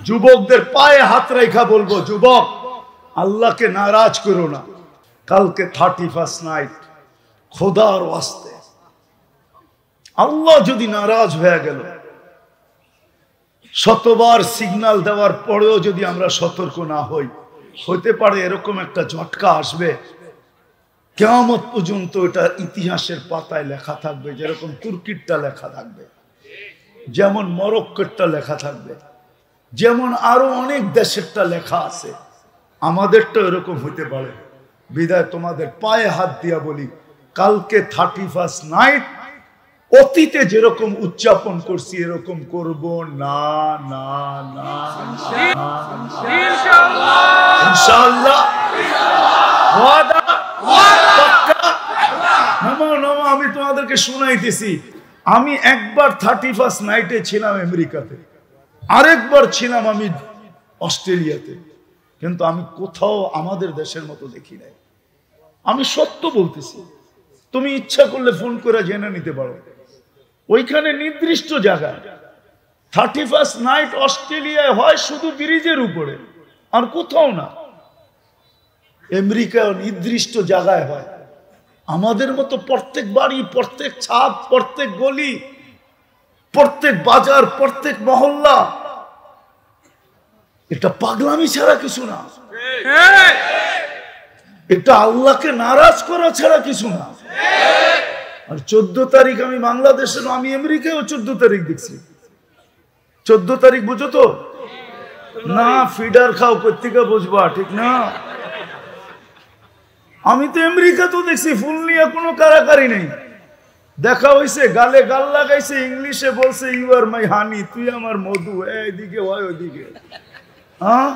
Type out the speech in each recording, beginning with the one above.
যুবকদের পায়ে হাত রেখা বলবো, যুবক আল্লাহকে নারাজ করো না। কালকে 31st নাইট, খোদার ওয়াস্তে আল্লাহ যদি নারাজ হয়ে গেল, শতবার সিগন্যাল দেওয়ার পরেও যদি আমরা সতর্ক না হই, হতে পারে এরকম একটা ঝটকা আসবে, কিয়ামত পর্যন্ত এটা ইতিহাসের পাতায় লেখা থাকবে। যেরকম তুর্কিরটা লেখা থাকবে, যেমন মরক্কোরটা লেখা থাকবে, যেমন আরো অনেক দেশেরটা লেখা আছে, আমাদেরটা এরকম হইতে পারে। বিদায় তোমাদের পায়ে হাত দিয়া বলি, কালকে 31st নাইট অতীতে যেরকম উদযাপন করছি এরকম করব না, না, না, ইনশাআল্লাহ। আমি তোমাদেরকে শুনাইতেছি, আমি একবার 31st নাইটে ছিলাম আমেরিকাতে, আরেকবার ছিলাম আমি অস্ট্রেলিয়াতে, কিন্তু আমি কোথাও আমাদের দেশের মতো দেখি নাই। আমি সত্য বলতেছি, তুমি ইচ্ছা করলে ফোন করে জেনে নিতে পারো। ওইখানে নির্দিষ্ট জায়গায় 31st নাইট অস্ট্রেলিয়ায় হয় শুধু ব্রিজের উপরে, আর কোথাও না। আমেরিকায় নির্দিষ্ট জায়গায় হয়। আমাদের মতো প্রত্যেক বাড়ি, প্রত্যেক ছাদ, প্রত্যেক গলি, প্রত্যেক বাজার, প্রত্যেক মহল্লা, এটা পাগলামি ছাড়া কিছু না। এটা আল্লাহকে নারাজ করা ছাড়া কিছু না। আর 14 তারিখ আমি বাংলাদেশের, আমি আমেরিকায়ও 14 তারিখ দেখছি। 14 তারিখ বুঝো তো না? ফিডার খাও, পত্রিকা বুঝবা, ঠিক না? আমি তো আমেরিকা তো দেখছি ফুল নিয়ে কোনো কারাকারি নেই, দেখা হয়েছে, গালে গাল লাগাইছে, ইংলিশে বলছে ইউ আর মাই হানি, তুই আমার মধু, এইদিকে হয় ওইদিকে। হ্যাঁ,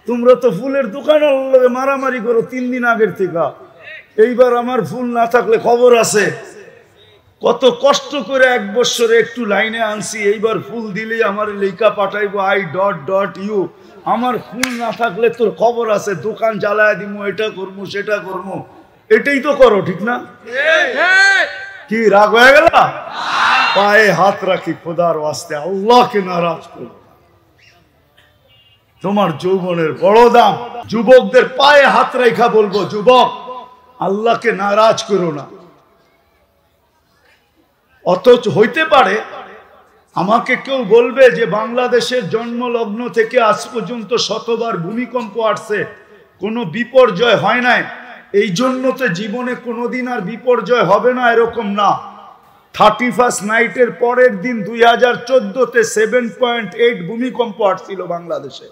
তোমরা তো ফুলের দোকানের লগে মারামারি করো 3 দিন আগের থেকে। এইবার আমার ফুল না থাকলে খবর আছে, কত কষ্ট করে 1 বছরে একটু লাইনে আনছি, এইবার ফুল দিলেই আমার লেখা পাঠাইবো I.U। আমার ফুল না থাকলে তোর খবর আছে, দোকান জ্বালায় দিব, এটা করবো সেটা করবো। এটাই তো করো, ঠিক না? কি রাগ হয়ে গেল? পায়ে হাত রাখি খোদার ওয়াস্তে, আল্লাহকে নারাজ করো। তোমার যৌবনের বড় দাম। যুবকদের পায়ে হাত রেখা বলবো, যুবক আল্লাহকে নারাজ করো না। অথচ হইতে পারে আমাকে কেউ বলবে যে বাংলাদেশের জন্মলগ্ন থেকে আজ পর্যন্ত শতবার ভূমিকম্প আসছে, কোনো বিপর্যয় হয় নাই, এই জন্য তো জীবনে কোনোদিন আর বিপর্যয় হবে না, এরকম না। 31st নাইটের পরের দিন 2014-তে 7.8 ভূমিকম্প আসছিল বাংলাদেশে।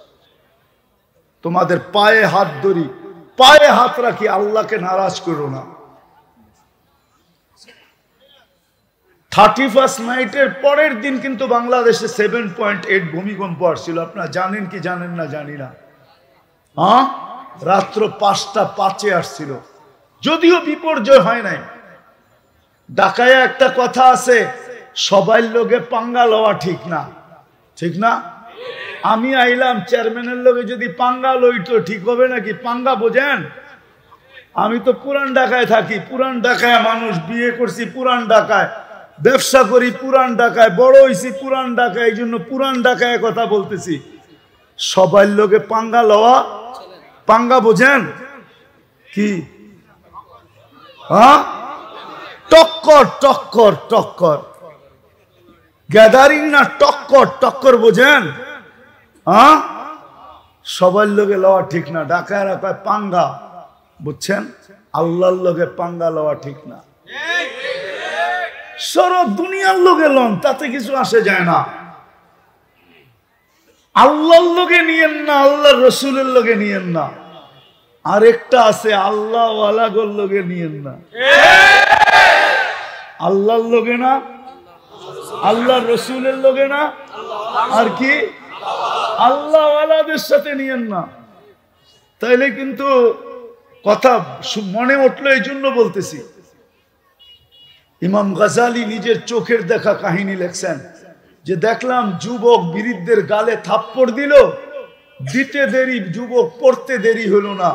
তোমাদের পায়ে হাত ধরি, পায়ে হাত রাখি, আল্লাহকে নারাজ করো না। 31st নাইটের পরের দিন কিন্তু বাংলাদেশে 7.8 ভূমিকম্প আসছিল। আপনারা জানেন কি জানেন না জানি না। হ্যাঁ, রাত্র 5টা 5-এ আসছিল, যদিও বিপর্যয় হয় নাই। ঢাকায় একটা কথা আছে, সবাই লোকে পাঙ্গা লওয়া ঠিক না, ঠিক না? আমি আইলাম, চেয়ারম্যানের লোকে যদি পাঙ্গা লইতো ঠিক হবে নাকি? পাঙ্গা বোঝেন? আমি তো পুরান ঢাকায় থাকি, পুরান ঢাকায় মানুষ, বিয়ে করছি পুরান ঢাকায়, ব্যবসা করি পুরান ঢাকায়, বড় হয়েছি পুরান ঢাকায়, এই জন্য পুরান ঢাকায় কথা বলতেছি। সবাই লোকে পাঙ্গা লওয়া, পাঙ্গা বোঝেন কি? হ্যাঁ, টক্কর, টক্কর, টক্কর, গ্যাদারিং না, টক্কর, টক্কর বোঝেন? হ্যাঁ, সবার লোকে লওয়া ঠিক না। ঢাকায় রাখায় পাঙ্গা, বুঝছেন? আল্লাহর লোকে পাঙ্গা লওয়া ঠিক না। সরব দুনিয়ার লোকে লন, তাতে কিছু আসে যায় না। আল্লাহর লোকে নিয়েন না, আল্লাহর রসুলের লোকে নিয়েন না। আরেকটা আছে, আল্লাহ ওয়ালাগর লোকে নিয়েন না। আল্লাহর লোকে না, আল্লাহর রসুলের লোকে না, আর কি আল্লাহ ওয়ালাদের সাথে নিয়েন না। তাইলে কিন্তু কথা মনে উঠলো, এই জন্য বলতেছি। ইমাম গাজালি নিজের চোখের দেখা কাহিনী লেখছেন যে দেখলাম যুবক বৃদ্ধের গালে থাপ্পড় দিল, দিতে দেরি, যুবক পড়তে দেরি হলো না,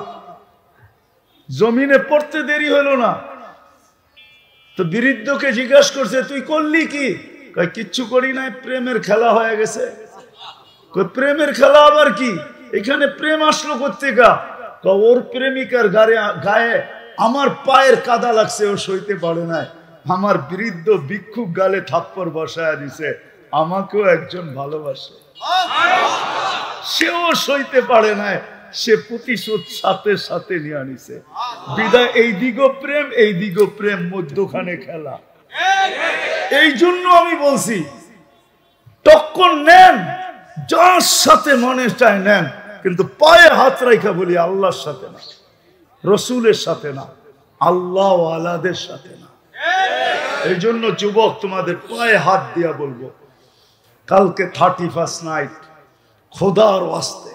জমিনে পড়তে দেরি হলো না। তো বৃদ্ধকে জিজ্ঞাসা করছে, তুই করলি কি? কিচ্ছু করি নাই, প্রেমের খেলা হয়ে গেছে। প্রেমের খেলা আবার কি? এখানে প্রেম আসলো কোত্থেকে? ওর প্রেমিকার গায়ে আমার পায়ের কাদা লাগছে, ও সইতে পারে না। আমার বৃদ্ধ ভিক্ষুক গালে থাপ্পড় বসায় দিছে, আমাকেও একজন ভালোবাসে, সেও সইতে পারে না, সে প্রতিশোধ সাথে সাথে নিয়ে আনিছে। বিদায় এই দিগো প্রেম, এই দিগো প্রেম, মধ্যখানে খেলা। এই জন্য আমি বলছি টক্কর নেন, যার সাথে মনে চায় নেন, কিন্তু পায়ে হাত রাখা বলি আল্লাহর সাথে না, রসুলের সাথে না, আল্লাহ আলাদের সাথে না। এই জন্য যুবক, তোমাদের পায়ে হাত দিয়া বলবো, কালকে 31st নাইট, খোদার ওয়াস্তে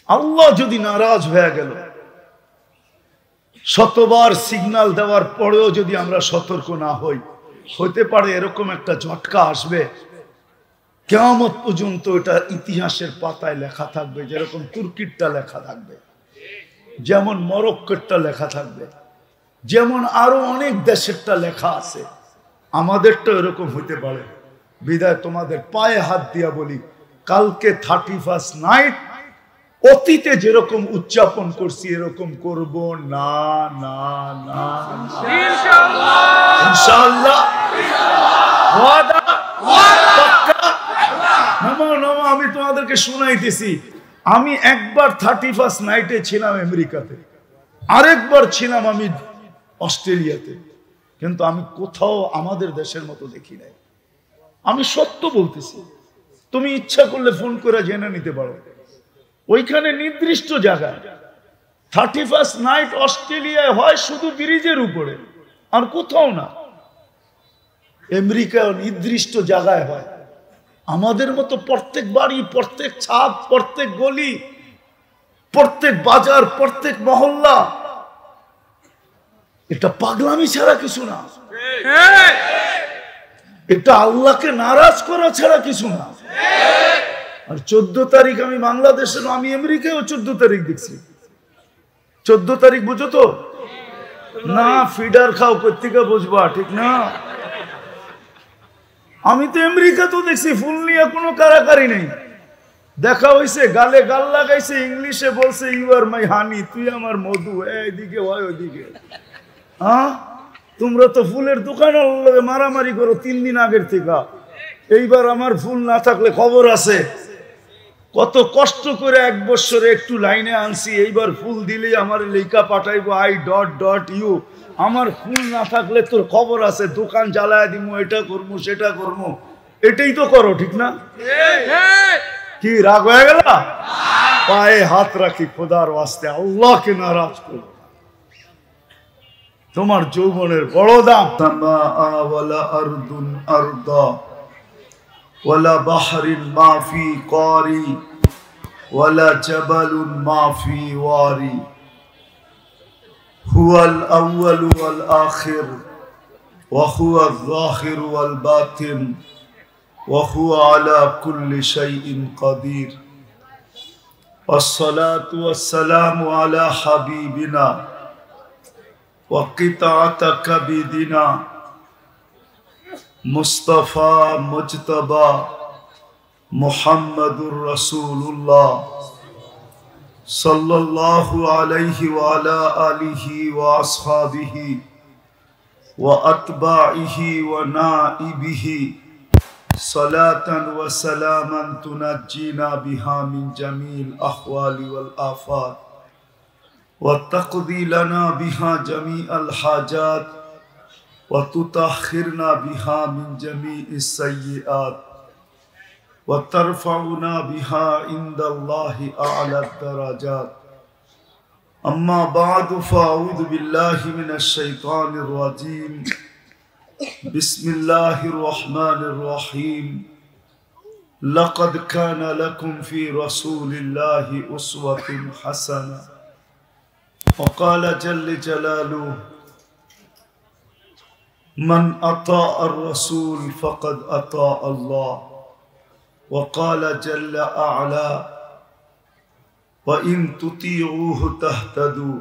আল্লাহ যদি নারাজ হয়ে গেল, শতবার সিগন্যাল দেওয়ার পরেও যদি আমরা সতর্ক না হই, হতে পারে এরকম একটা ঝটকা আসবে, কিয়ামত পর্যন্ত এটা ইতিহাসের পাতায় লেখা থাকবে, যেরকম তুর্কিরটা লেখা থাকবে, যেমন মরক্কোরটা লেখা থাকবে, যেমন আরো অনেক দেশেরটা লেখা আছে, আমাদেরটা এরকম হইতে পারে। বিদায় তোমাদের পায়ে হাত দিয়া বলি, কালকে 31st নাইট অতীতে যেরকম উদযাপন করছি এরকম করব না, না, না, ইনশাআল্লাহ, ইনশাআল্লাহ, ওয়াদা, পাক্কা। আমি তোমাদেরকে শুনাইতেছি, আমি একবার 31st নাইটে ছিলাম আমেরিকাতে, আরেকবার ছিলাম আমি অস্ট্রেলিয়াতে, কিন্তু আমি কোথাও আমাদের দেশের মতো দেখি নাই। আমি সত্য বলতেছি, তুমি ইচ্ছা করলে ফোন করে জেনে নিতে পারো। ওইখানে নির্দিষ্ট জায়গায় 31st নাইট অস্ট্রেলিয়ায় হয় শুধু ব্রিজের উপরে, আর কোথাও না। আমেরিকায় নির্দিষ্ট জায়গায় হয়, আমাদের মতো প্রত্যেক বাড়ি, প্রত্যেক ছাদ, প্রত্যেক গলি, প্রত্যেক বাজার, প্রত্যেক মহল্লা, এটা পাগলামি ছাড়া কিছু না, এটা আল্লাহকে নারাজ করা ছাড়া কিছু না। আর 14 তারিখ আমি বাংলাদেশের, আমি আমেরিকায়ও 14 তারিখ দেখছি। 14 তারিখ বুঝো তো না? ফিডার খাও, কোথেকে বুঝবা, ঠিক না? আমি তো আমেরিকাতেও দেখছি ফুল নিয়ে কোনো কারাকারি নেই, দেখা হয়েছে, গালে গাল লাগাইছে, ইংলিশে বলছে ইউ আর মাই হানি, তুই আমার মধু, এইদিকে হয় ওইদিকে। হ্যাঁ, তোমরা তো ফুলের দোকানে মারামারি করো 3 দিন আগের থেকে। এইবার আমার ফুল না থাকলে খবর আছে, কত কষ্ট করে 1 বছরে একটু লাইনে আনছি, এইবার ফুল দিলেই আমার লেখা পাঠাইবো I.U। আমার ফুল না থাকলে তোর খবর আছে, দোকান জ্বালায় দিমু, এটা করবো সেটা করবো। এটাই তো করো, ঠিক না? কি রাগ হয়ে গেল? পায়ে হাত রাখি, খোদার ওয়াস্তে আল্লাহকে নারাজ করো। তোমার যৌবনের বড় দাম। ওয়ালা আরদুন আরদা ওয়ালা বাহরিন মাফি কারি ওয়ালা জাবালুন মাফি ওয়ারি হুয়াল আউয়ালু ওয়াল আখির ওয়া হুয়াল যাহিরু ওয়াল বাতিন ওয়া হুয়া আলা কুল্লি শাইইন কাদির। ওয়াসসালাতু ওয়াসসালামু আলা হাবিবিনা وقطعة كبدنا مصطفى مجتبى محمد رسول الله صلى الله عليه وعلى آله وأصحابه وأتباعه ونائبه صلاة وسلاما تنجينا بها من جميع الأحوال والآفات وتقضي لنا بها جميع الحاجات وتطهرنا بها من جميع السيئات وترفعنا بها عند الله أعلى الدرجات. أما بعد فأعوذ بالله من الشيطان الرجيم. بسم الله الرحمن الرحيم. لقد كان لكم في رسول الله أسوة حسنة. وقال جل جلاله من أطاع الرسول فقد أطاع الله. وقال جل أعلى وإن تطيعوه تهتدوا.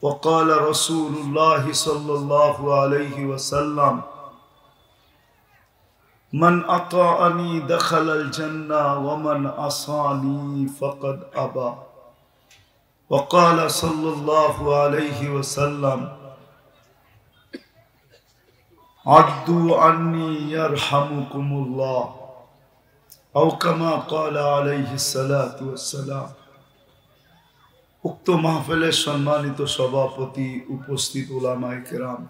وقال رسول الله صلى الله عليه وسلم মান আতাআনি দাখালাল জান্নাহ ওয়া মান আসানি ফাকাদ আবা। وقال صلى الله عليه وسلم عدوا عني يرحمكم الله أو كما قال عليه الصلاة والسلام। উক্ত মাহফিলের সম্মানিত সভাপতি, উপস্থিত উলামায়ে কেরাম,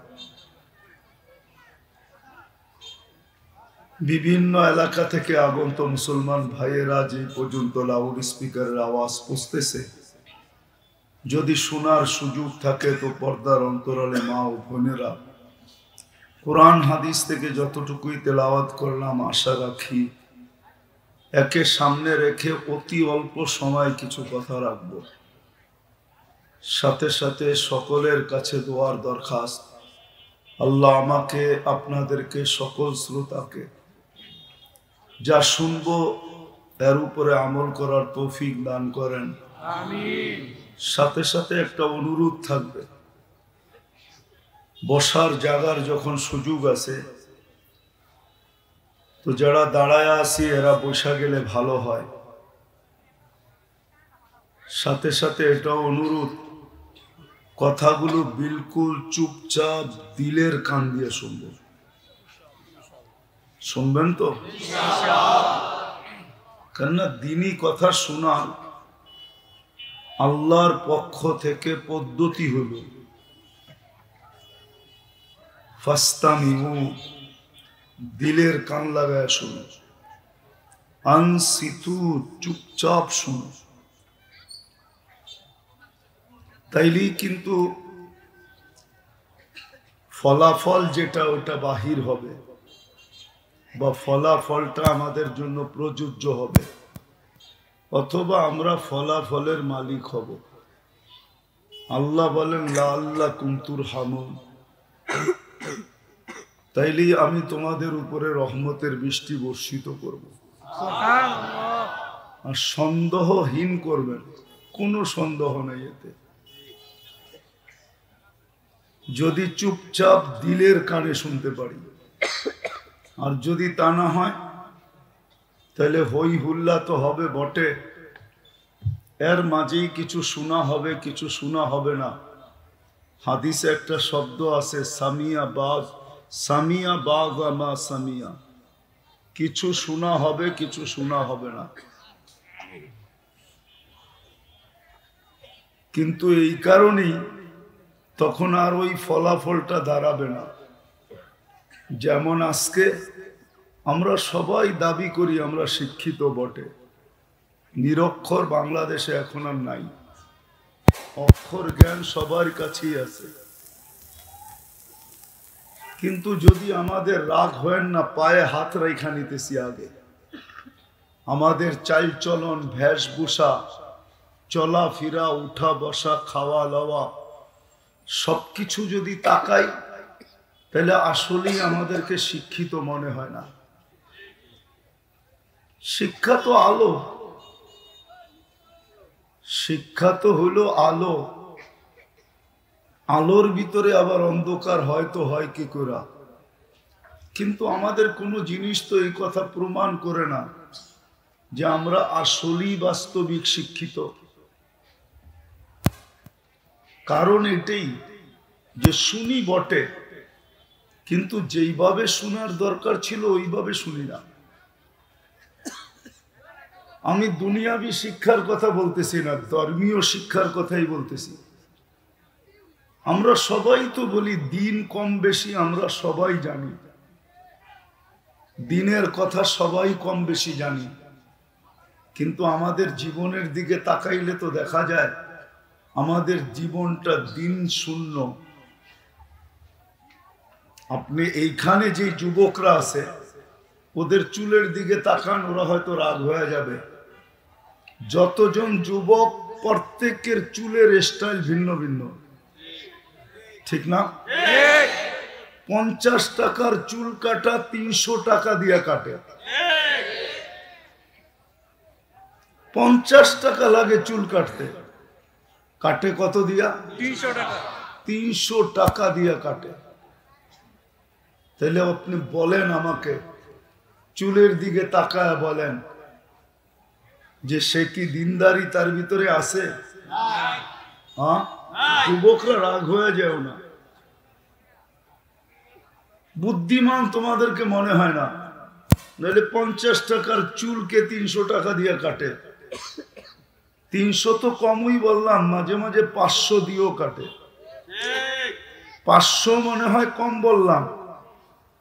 বিভিন্ন এলাকা থেকে আগত মুসলমান ভাইয়েরা যে পর্যন্ত লাউড স্পিকারের আওয়াজ পৌঁছতেছে, যদি শোনার সুযোগ থাকে তো পর্দার অন্তরালে মা ও বোনেরা, কোরআন হাদিস থেকে যতটুকুই তেলাওয়াত করলাম, আশা রাখি একে সামনে রেখে অতি অল্প সময় কিছু কথা রাখব। সাথে সাথে সকলের কাছে দোয়ার দরখাস্ত, আল্লাহ আমাকে, আপনাদেরকে, সকল শ্রোতাকে যা শুনবো এর উপরে আমল করার তৌফিক দান করেন, আমিন। সাথে সাথে একটা অনুরোধ থাকবে, বসার জায়গার যখন সুযোগ আছে তো যারা দাঁড়ায় আছি এরা বসা গেলে ভালো হয়। সাথে সাথে এটাও অনুরোধ, কথাগুলো বিলকুল চুপচাপ দিলের কান দিয়ে শুনবেন। শুনবেন তো? কেননা দিনই কথা শোনার আল্লাহর পক্ষ থেকে পদ্ধতি হল ফাস্তামিউ, দিলের কান লাগায় শুনো, আনসিতু, চুপচাপ শুনো। তাইলেই কিন্তু ফলাফল যেটা ওটা বাহির হবে, বা ফলাফলটা আমাদের জন্য প্রযোজ্য হবে, অথবা আমরা ফলাফলের মালিক হব। আল্লাহ বলেন লাআল্লাকুম তুরহামুন, তাইলেই আমি তোমাদের উপরে রহমতের বৃষ্টি বর্ষিত করব। আর সন্দেহহীন করবেন, কোনো সন্দেহ নেই এতে। যদি চুপচাপ দিলের কানে শুনতে পারি, আর যদি তা না হয় তাহলে হই হুল্লা তো হবে বটে, এর মাঝেই কিছু শোনা হবে, কিছু শোনা হবে না। হাদিসে একটা শব্দ আছে সামিয়া বাগ, সামিয়া বাগ আমা সামিয়া, কিছু শোনা হবে, কিছু শোনা হবে না। কিন্তু এই কারণেই তখন আর ওই ফলাফলটা দাঁড়াবে না। যেমন আজকে আমরা সবাই দাবি করি আমরা শিক্ষিত বটে, নিরক্ষর বাংলাদেশে এখন আর নাই, অক্ষর জ্ঞান সবার কাছেই আছে। কিন্তু যদি আমাদের রাগ হয় না, পায়ে হাত রেখা নিতেছি আগে, আমাদের চাল চলন, বেশভূষা, চলাফেরা, উঠা বসা, খাওয়া লওয়া সবকিছু যদি তাকাই, তাহলে আসলেই আমাদেরকে শিক্ষিত মনে হয় না। শিক্ষা তো আলো, শিক্ষা তো হলো আলো, আলোর ভিতরে আবার অন্ধকার হয়তো হয় কি করে। কিন্তু আমাদের কোনো জিনিস তো এই কথা প্রমাণ করে না যে আমরা আসলেই বাস্তবিক শিক্ষিত। কারণ এটাই যে শুনি বটে, কিন্তু যেইভাবে শোনার দরকার ছিল ওইভাবে শুনি না। আমি দুনিয়াবি শিক্ষার কথা বলতেছি না, ধর্মীয় শিক্ষার কথাই বলতেছি। আমরা সবাই তো বলি দিন কম বেশি আমরা সবাই জানি, দিনের কথা সবাই কম বেশি জানি, কিন্তু আমাদের জীবনের দিকে তাকাইলে তো দেখা যায় আমাদের জীবনটা দিন শূন্য। আপনি এইখানে যে যুবকরা আছে ওদের চুলের দিকে তাকান, ওরা হয়তো রাগ হয়ে যাবে। যতজন যুবক প্রত্যেকের চুলের স্টাইল ভিন্ন ভিন্ন, ঠিক না? 50 টাকার চুল কাটা 300 টাকা দিয়ে কাটে, 50 টাকা লাগে চুল কাটতে, কাটে কত দিয়া? 300 টাকা। 300 টাকা দিয়া কাটে। তাহলে আপনি বলেন আমাকে চুলের দিকে তাকায় বলেন যে সে কি দিনদারি তার ভিতরে আছে? হ্যাঁ, যুবকরা রাগ হয়ে যাও না। বুদ্ধিমান তোমাদেরকে মনে হয় না, নাহলে 50 টাকার চুলকে 300 টাকা দিয়ে কাটে। 300 তো কমই বললাম, মাঝে মাঝে 500 দিয়েও কাটে। 500 মনে হয় কম বললাম।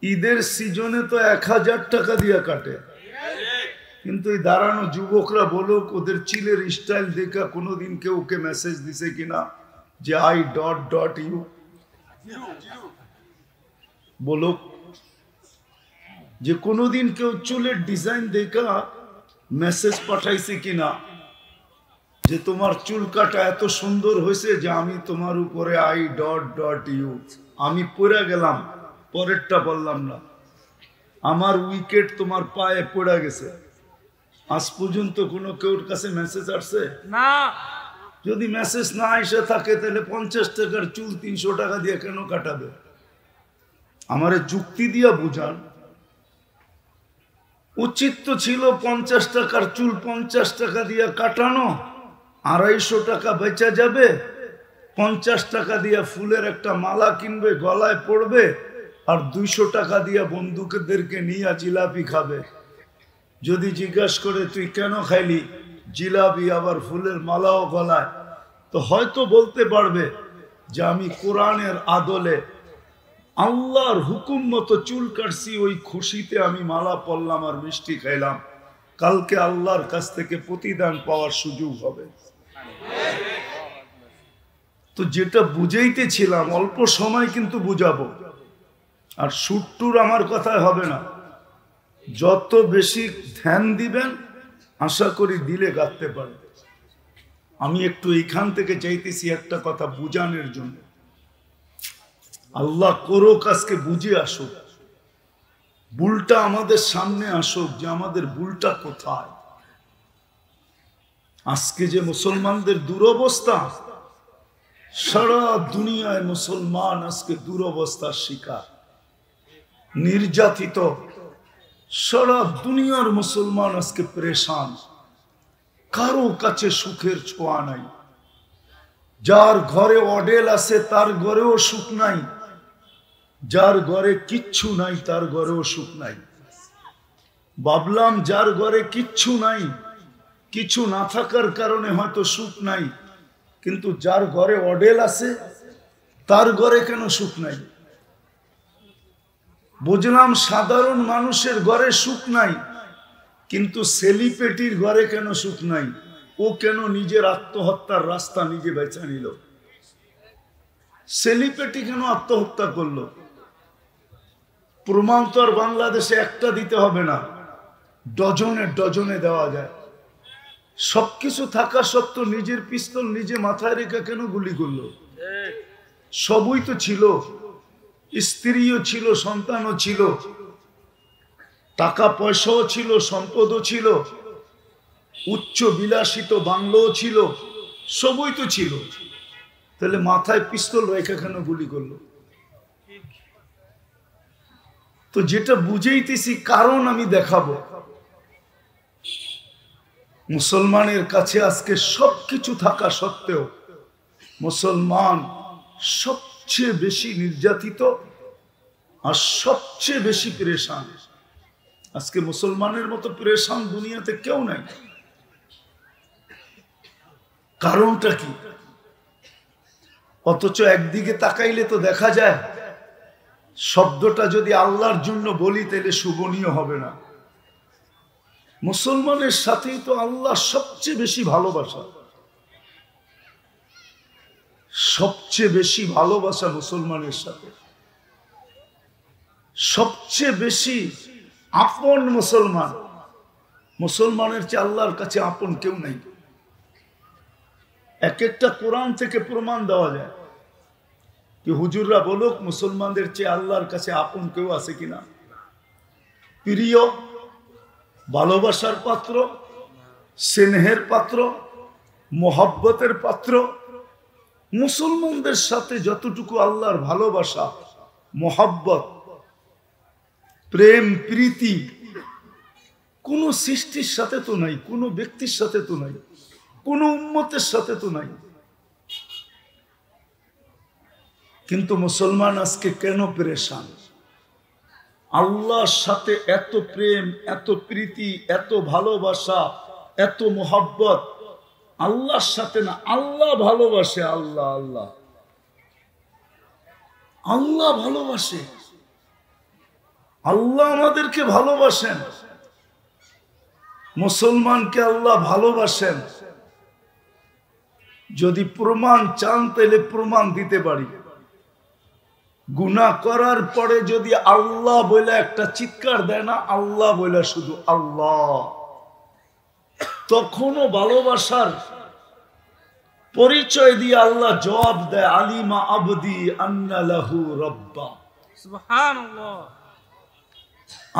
ঈদের সিজনে তো 1000 টাকা দিয়ে কাটে। কিন্তু এই দাঁড়ানো যুবকরা বলুক, ওদের চিলের স্টাইল দেখা কোনোদিন কেউ ওকে মেসেজ দিছে কিনা যে I.U? বলুক যে কোনোদিন কেউ চুলের ডিজাইন দেখা মেসেজ পাঠাইছে কিনা যে তোমার চুল কাটা এত সুন্দর হয়েছে যে আমি তোমার উপরে I.U। আমি পড়ে গেলাম, পরেরটা বললাম না। আমার উইকেট তোমার পায়ে পড়ে গেছে। আজ পর্যন্ত কোনো কেউর কাছে মেসেজ আসছে না? যদি মেসেজ না এসে থাকে তাহলে 50 টাকার চুল 300 টাকা দিয়ে কেন কাটাবে? আমারে যুক্তি দিয়া বুঝান। উচিত তো ছিল 50 টাকার চুল 50 টাকা দিয়ে কাটানো, 250 টাকা বেচা যাবে। 50 টাকা দিয়ে ফুলের একটা মালা কিনবে, গলায় পড়বে, আর 200 টাকা দিয়ে বন্ধুদেরকে নিয়ে জিলাপি খাবে। যদি জিজ্ঞাসা করে তুই কেন খাইলি জিলাপি আবার ফুলের মালাও গলায়, তো হয়তো বলতে পারবে যে আমি কোরআনের আদলে আল্লাহর হুকুম মতো চুল কাটছি, ওই খুশিতে আমি মালা পরলাম আর মিষ্টি খাইলাম। কালকে আল্লাহর কাছ থেকে প্রতিদান পাওয়ার সুযোগ হবে। তো যেটা বুঝাইতেছিলাম, অল্প সময় কিন্তু বুঝাবো। আর সুট্টুর আমার কথায় হবে না। যত বেশি ধ্যান দিবেন আশা করি দিলে গাঁথতে পারবে। আমি একটু এইখান থেকে চাইতেছি একটা কথা বুঝানোর জন্য। আল্লাহ করুক আজকে বুঝে আসুক, ভুলটা আমাদের সামনে আসুক যে আমাদের ভুলটা কোথায়। আজকে যে মুসলমানদের দুরবস্থা, সারা দুনিয়ায় মুসলমান আজকে দুরবস্থার শিকার, নির্যাতিত। সারা দুনিয়ার মুসলমান আজকে পরেশান, কারো কাছে সুখের ছোঁয়া নাই। যার ঘরে অডেল আছে তার ঘরেও সুখ নাই, যার ঘরে কিচ্ছু নাই তার ঘরেও সুখ নাই। ভাবলাম যার ঘরে কিচ্ছু নাই, কিছু না থাকার কারণে হয়তো সুখ নাই, কিন্তু যার ঘরে অডেল আছে তার ঘরে কেন সুখ নাই? বুঝলাম সাধারণ মানুষের ঘরে সুখ নাই, কিন্তু সেলিব্রিটির ঘরে কেন সুখ নাই? ও কেন নিজের আত্মহত্যার রাস্তা নিজে বেছে নিল? সেলিব্রিটি কেন আত্মহত্যা করলো? প্রমাণ তো আর বাংলাদেশে একটা দিতে হবে না, ডজনে ডজনে দেওয়া যায়। সবকিছু থাকা সত্ত্বেও নিজের পিস্তল নিজে মাথায় রেখে কেন গুলি করলো? সবই তো ছিল, স্ত্রীও ছিল, সন্তানও ছিল, টাকা পয়সাও ছিল, সম্পদও ছিল, উচ্চ বিলাসিত বাংলোও ছিল, সবই তো ছিল। তাহলে মাথায় পিস্তল রেখে কেন গুলি করলো? তো যেটা বুঝাইতেছি কারণ আমি দেখাবো। মুসলমানের কাছে আজকে সবকিছু থাকা সত্ত্বেও মুসলমান সবচেয়ে বেশি নির্যাতিত আর সবচেয়ে বেশি পেরেশান। আজকে মুসলমানের মতো পেরেশান দুনিয়াতে কেউ নাই। কারণটা কি? অথচ একদিকে তাকাইলে তো দেখা যায় শব্দটা যদি আল্লাহর জন্য বলি তাহলে শোভনীয় হবে না। মুসলমানের সাথেই তো আল্লাহ সবচেয়ে বেশি ভালোবাসা, সবচেয়ে বেশি ভালোবাসা মুসলমানের সাথে, সবচেয়ে বেশি আপন মুসলমান। মুসলমানের চেয়ে আল্লাহর কাছে আপন কেউ নাই। এক একটা কোরআন থেকে প্রমাণ দেওয়া যায় কি হুজুররা বলুক মুসলমানদের চেয়ে আল্লাহর কাছে আপন কেউ আছে কিনা? প্রিয়, ভালোবাসার পাত্র, স্নেহের পাত্র, মোহাব্বতের পাত্র। মুসলমানদের সাথে যতটুকু আল্লাহর ভালোবাসা, মোহাব্বত, প্রেম, প্রীতি, কোনো সৃষ্টির সাথে তো নাই, কোনো ব্যক্তির সাথে তো নাই, কোনো উম্মতের সাথে তো নাই। কিন্তু মুসলমান আজকে কেন পেরেশান? আল্লাহর সাথে এত প্রেম, এত প্রীতি, এত ভালোবাসা, এত মোহাব্বত আল্লাহর সাথে না। আল্লাহ ভালোবাসে, আল্লাহ আল্লাহ আল্লাহ ভালোবাসে, আল্লাহ আমাদেরকে ভালোবাসেন, মুসলমানকে আল্লাহ ভালোবাসেন। যদি প্রমাণ চান তাহলে প্রমাণ দিতে পারি। গুনাহ করার পরে যদি আল্লাহ বলে একটা চিৎকার দেয় না, আল্লাহ বলে শুধু আল্লাহ, তখনও ভালোবাসার পরিচয় দিয়ে আল্লাহ জবাব দেয়, আলিমা আবদি আন্না লাহু রাব্বা। সুবহানাল্লাহ।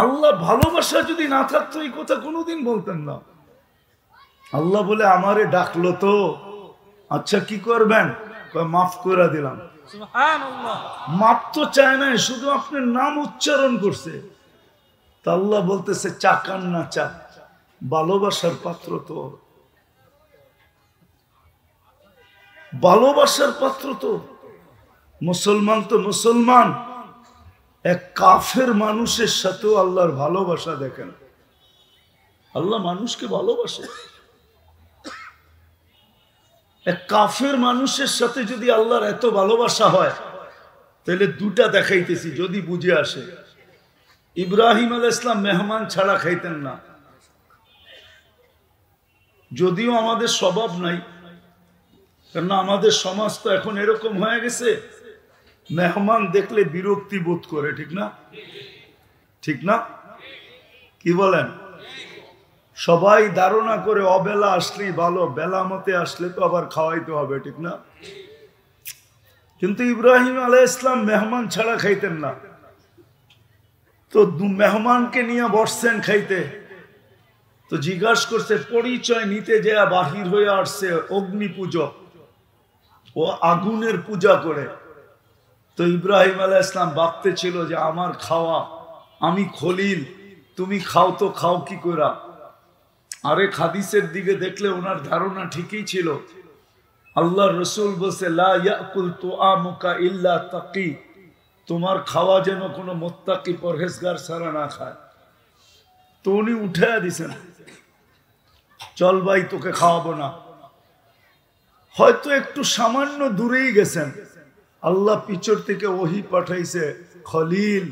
আল্লাহ ভালোবাসা যদি না থাকতো এই কথা কোনোদিন বলতেন না। আল্লাহ বলে আমারে ডাকলো তো, আচ্ছা কি করবেন? মাফ করে দিলাম। সুবহানাল্লাহ। মাপ তো চায় না, শুধু আপনার নাম উচ্চারণ করছে। তা আল্লাহ বলতেছে চাকান না চাক, ভালোবাসার পাত্র তো, ভালোবাসার পাত্র তো। মুসলমান তো মুসলমান, এক কাফের মানুষের সাথেও আল্লাহর ভালোবাসা দেখেন। আল্লাহ মানুষকে ভালোবাসে। এক কাফের মানুষের সাথে যদি আল্লাহর এত ভালোবাসা হয়, তাহলে দুটা দেখাইতেছি যদি বুঝে আসে। ইব্রাহিম আলাইহিস সালাম মেহমান ছাড়া খাইতেন না। যদিও আমাদের স্বভাব নাই, কেন আমাদের সমাজ তো এখন এরকম হয়ে গেছে, মেহমান দেখলে বিরক্তি বোধ করে, ঠিক না? ঠিক না? কি বলেন? সবাই ধারণা করে অবেলা আসলেই ভালো, বেলা মতে আসলে তো আবার খাওয়াইতে হবে, ঠিক না? কিন্তু ইব্রাহিম আলাইহিস সালাম মেহমান ছাড়া খাইতেন না। তো মেহমানকে নিয়ে বসছেন খাইতে, তো জিজ্ঞাসা করছে, পরিচয় নিতে যা বাহির হয়ে আসছে অগ্নি পূজক, ও আগুনের পূজা করে। তো ইব্রাহিম আলাইহিস সালাম ভাবতে ছিল যে আমার খাওয়া, আমি খলিল, তুমি খাও তো খাও কি করা। আরেক হাদিসের দিকে দেখলে ওনার ধারণা ঠিকই ছিল। আল্লাহর রাসূল বলছে লা ইয়াকুল তুআমুকা ইল্লা তাকি, তোমার খাওয়া যেন কোনো মুত্তাকি পরহেজগার ছাড়া না খায়। তো উনি উঠাইয়া দিছেন, চল ভাই তোকে খাওয়াবো না। হয়তো একটু সামান্য দূরেই গেছেন, আল্লাহ পিছর থেকে ওহী পাঠাইছে, খলিল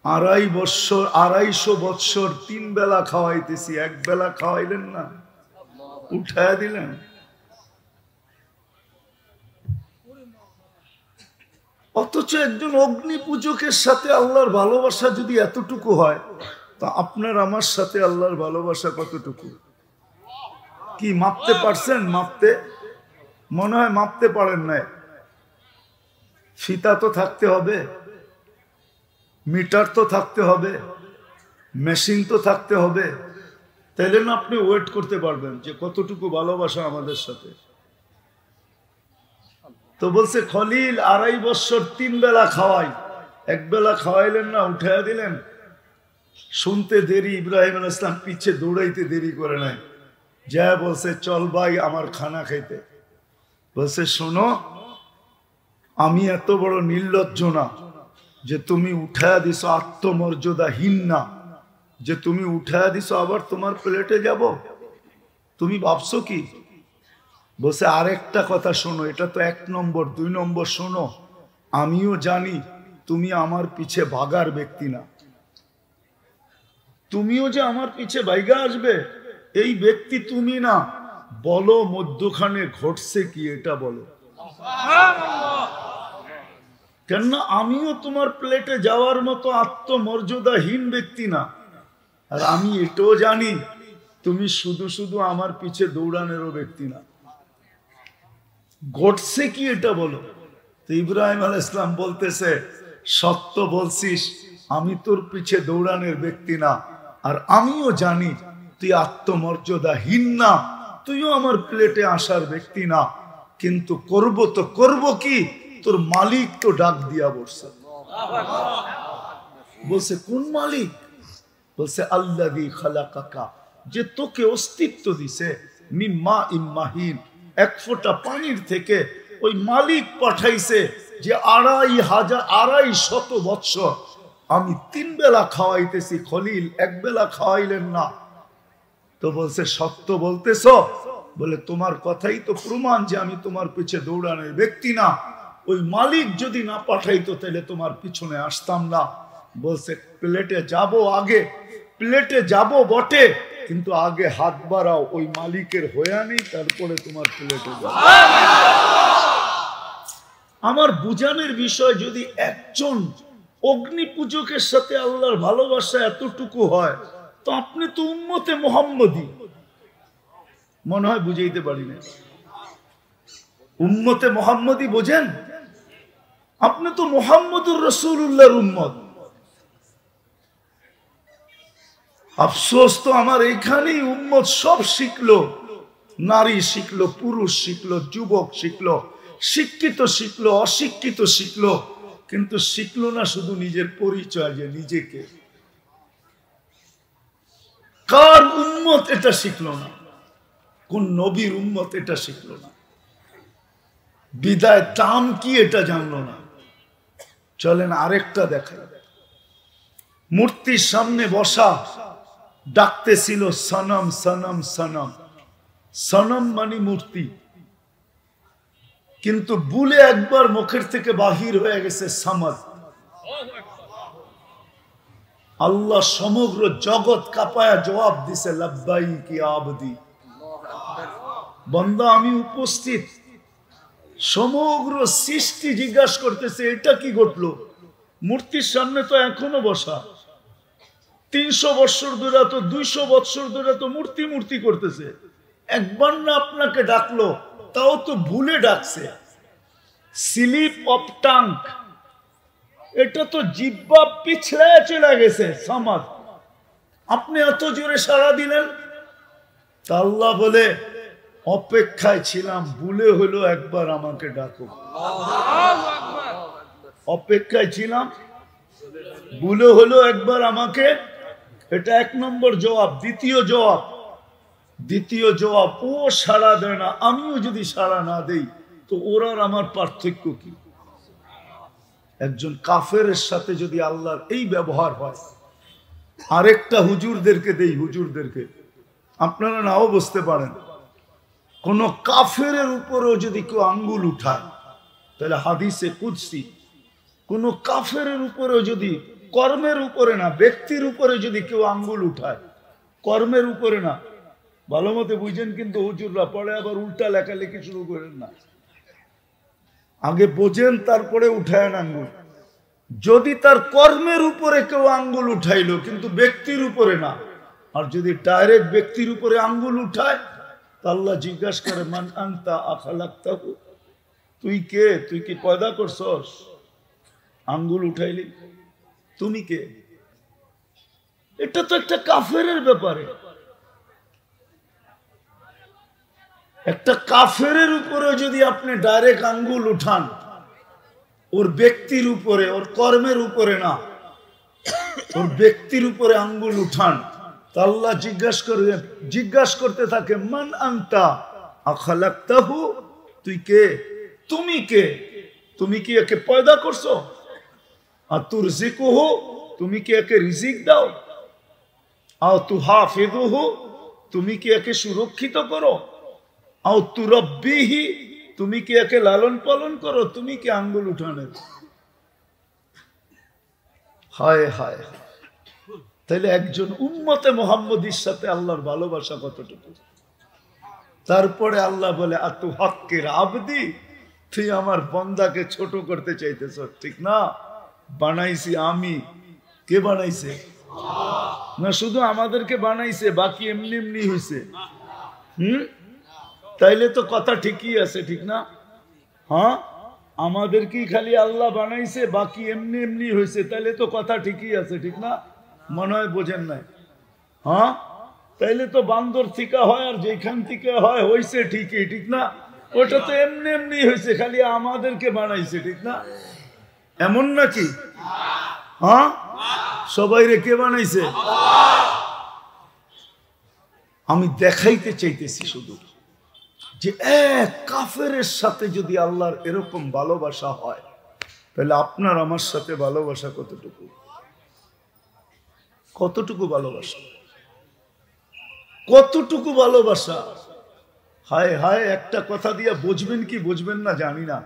250 বৎসর 3 বেলা খাওয়াইতেছি, এক বেলা খাওয়াইলেন না, উঠাইয়া দিলেন। অথচ একজন অগ্নি পূজকের সাথে আল্লাহর ভালোবাসা যদি এতটুকু হয়, তা আপনার আমার সাথে আল্লাহর ভালোবাসা কতটুকু? কি মাপতে পারছেন? মাপতে মনে হয় মাপতে পারেন নাই। ফিতা তো থাকতে হবে, মিটার তো থাকতে হবে, মেশিন তো থাকতে হবে, তাইলে না আপনি ওয়েট করতে পারবেন যে কতটুকু ভালোবাসা আমাদের সাথে। তো বলছে খলিল 2.5 বছর 3 বেলা খাওয়াই, এক বেলা খাওয়াইলেন না, উঠাইয়া দিলেন। শুনতে দেরি, ইব্রাহিম আলাইহিস সালাম পিছে দৌড়াইতে দেরি করে নাই, যা বলছে চল ভাই আমার খানা খাইতে। বলছে শোনো, আমি এত বড় নির্লজ্জ না যে তুমি উঠায়া দিছো, আত্মমর্যাদাহীন না যে তুমি উঠায়া দিছো আবার তোমার প্লেটে যাব। তুমি ভাবছো কি? বলছে আরেকটা কথা শোনো, এটা তো 1 নম্বর, 2 নম্বর শোনো, আমিও জানি তুমি আমার পিছে ভাগার ব্যক্তি না। তুমিও যে আমার পিছে ভাইগা আসবে এই ব্যক্তি তুমি না। বলো মধ্যখানে ঘটছে কি এটা বলো। কেননা আমিও তোমার প্লেটে যাওয়ার মতো আত্মমর্যাদাহীন ব্যক্তি না। আর আমি এটাও জানি তুমি শুধু শুধু আমার পিছে দৌড়ানোরও ব্যক্তি না। ঘটছে কি এটা বলো। তো ইব্রাহিম আলাইহিস সালাম বলতেছে সত্য বলছিস, আমি তোর পিছে দৌড়ানোর ব্যক্তি না, আর আমিও জানি তুই আত্মমর্যাদাহীন না, তুইও আমার প্লেটে আসার ব্যক্তি না। কিন্তু করব তো করব কি, তোর মালিক তো ডাক দিয়া বলছে। বলছে কোন মালিক? বলছে আল্লাযী খালাকাকা, যে তোকে অস্তিত্ব দিছে, মিম্মা ইম্মাহিন, এক ফোঁটা পানির থেকে ওই মালিক পাঠাইছে যে 2,500 বৎসর আমি 3 বেলা খাওয়াইতেছি, খলিল 1 বেলা খাওয়াইলেন না। তো বলছে সত্য বলতেছ? বলে তোমার কথাই তো প্রমাণ যে আমি তোমার পিছে দৌড়ানোর ব্যক্তি না। ওই মালিক যদি না পাঠাইতো তাহলে তোমার পিছনে আসতাম না। বলছে প্লেটে যাব, আগে প্লেটে যাব বটে, কিন্তু আগে হাত বাড়াও, ওই মালিকের হইয়া নেই, তারপরে তোমার প্লেটে যাও। আমার বুঝানোর বিষয়, যদি একজন অগ্নি পূজকের সাথে আল্লাহর ভালোবাসা এতটুকু হয়, তো আপনি তো উম্মতে মুহাম্মদী। মনে হয় বুঝাইতে পারি না। উম্মতে মুহাম্মদী বোঝেন? আপনি তো মুহাম্মদুর রাসূলুল্লাহর উম্মত। আফসোস তো আমার এইখানেই উম্মত সব শিখলো, নারী শিখলো, পুরুষ শিখলো, যুবক শিখলো, শিক্ষিত শিখলো, অশিক্ষিত শিখলো, কিন্তু শিখলো না শুধু নিজের পরিচয়, যে নিজেকে কার উম্মত এটা শিখলো না, কোন নবীর উম্মত এটা শিখলো না, বিদায় দাম কি এটা জানলো না। চলেন আরেকটা দেখাই। মূর্তির সামনে বসা ডাকতেছিল সনম সনম সনম। সনম মানে মূর্তি, কিন্তু ভুলে একবার মুখের থেকে বাহির হয়ে গেছে সামাদ। আল্লাহ সমগ্র জগৎ কাঁপায়া জবাব দিছে লাব্বাইক ইয়া আবদি। বান্দা আমি উপস্থিত। সমগ্র সৃষ্টি জিজ্ঞাসা করতেছে এটা কি ঘটলো? মূর্তির সামনে তো এখনো বসা, 300 বৎসর ধরে, তো 200 বৎসর ধরে তো মূর্তি মূর্তি করতেছে। একবার না আপনাকে ডাকলো, তাও তো ভুলে ডাকছে। স্লিপ অফ টাং, এটা তো জিহ্বা পিছড়ে চলে গেছে সামাদ। আপনি এত জোরে সাড়া দিলেন। তা আল্লাহ বলে অপেক্ষায় ছিলাম, ভুলে হলো একবার আমাকে ডাকো। অপেক্ষায় ছিলাম, ভুলে হলো একবার আমাকে। এটা 1 নম্বর জবাব। দ্বিতীয় জবাব, ও সাড়া দেয় না, আমিও যদি সাড়া না দেই তো ওর আর আমার পার্থক্য কি? একজন কাফেরের সাথে যদি আল্লাহর এই ব্যবহার হয়। আরেকটা হুজুরদেরকে দেই, হুজুরদেরকে আপনারা নাও বুঝতে পারেন। কোন কাফেরের উপরেও যদি কেউ আঙ্গুল উঠায়, তাহলে হাদিসে কুদসি, কোন কাফেরের উপরেও যদি, কর্মের উপরে না, ব্যক্তির উপরে যদি কেউ আঙ্গুল উঠায়, কর্মের উপরে না, ভালো মতো বুঝেন কিন্তু হুজুররা, পরে আবার উল্টা লেখালেখি শুরু করেন না, আগে বোঝেন তারপরে উঠায় আঙ্গুল। যদি তার কর্মের উপরে কেউ আঙ্গুল উঠাইলো কিন্তু ব্যক্তির উপরে না, আর যদি ডাইরেক্ট ব্যক্তির উপরে আঙ্গুল উঠায়, তা আল্লাহ জিজ্ঞাসা করে মান আনতা আখালাকতাহু, তুই কে? তুই কি পয়দা করছস? আঙ্গুল উঠাইলি, তুমি কে? এটা তো একটা কাফেরের ব্যাপারে। একটা কাফেরের উপরে যদি আপনি ডাইরেক্ট আঙ্গুল উঠান, ওর ব্যক্তির উপরে, ওর কর্মের উপরে না, ওর ব্যক্তির উপরে আঙ্গুল উঠান, তা আল্লাহ জিজ্ঞাসা করতে থাকে মান আনতা আখালাকতাহু, তুই কে? তুমি কে? তুমি কি একে পয়দা করছো? আর তুরজিকুহু, তুমি কি একে রিজিক দাও? আও তুহাফিযুহু, তুমি কি একে সুরক্ষিত করো? আও তুরাব্বিহি, তুমি কি একে লালন পালন করো? তুমি কি আঙ্গুল উঠানের? হায় হায়। তাহলে একজন উম্মতে মুহাম্মদীর সাথে আল্লাহর ভালোবাসা কতটুকু। তারপরে আল্লাহ বলে আতু হক্কের আবদি, তুই আমার বান্দাকে ছোট করতে চাইতেছ, ঠিক না? বানাইছি আমি। কে বানাইছে? না শুধু আমাদেরকে বানাইছে, বাকি এমনি এমনি হয়েছে। তাইলে তো কথা ঠিকই আছে, ঠিক না? হ্যাঁ, আমাদের কি খালি আল্লাহ বানাইছে, বাকি এমনি এমনি হয়েছে, তাইলে তো কথা ঠিকই আছে, ঠিক না? মনে হয় বোঝেন নাই। হ্যাঁ, তাইলে তো বান্দর থেকে হয়, আর যেখান থেকে হয় হয়েছে ঠিকই, ঠিক না? ওটা তো এমনি এমনি হয়েছে, খালি আমাদেরকে বানাইছে, ঠিক না? এমন নাকি? হ্যাঁ, সবাই রে কে বানাইছে? আমি দেখাইতে চাইতেছি শুধু যে এক কাফেরের সাথে যদি আল্লাহর এরকম ভালোবাসা হয়, তাহলে আপনার আমার সাথে ভালোবাসা কতটুকু, কতটুকু ভালোবাসা, কতটুকু ভালোবাসা। হায় হায়, একটা কথা দিয়ে বুঝবেন কি বুঝবেন না জানি না,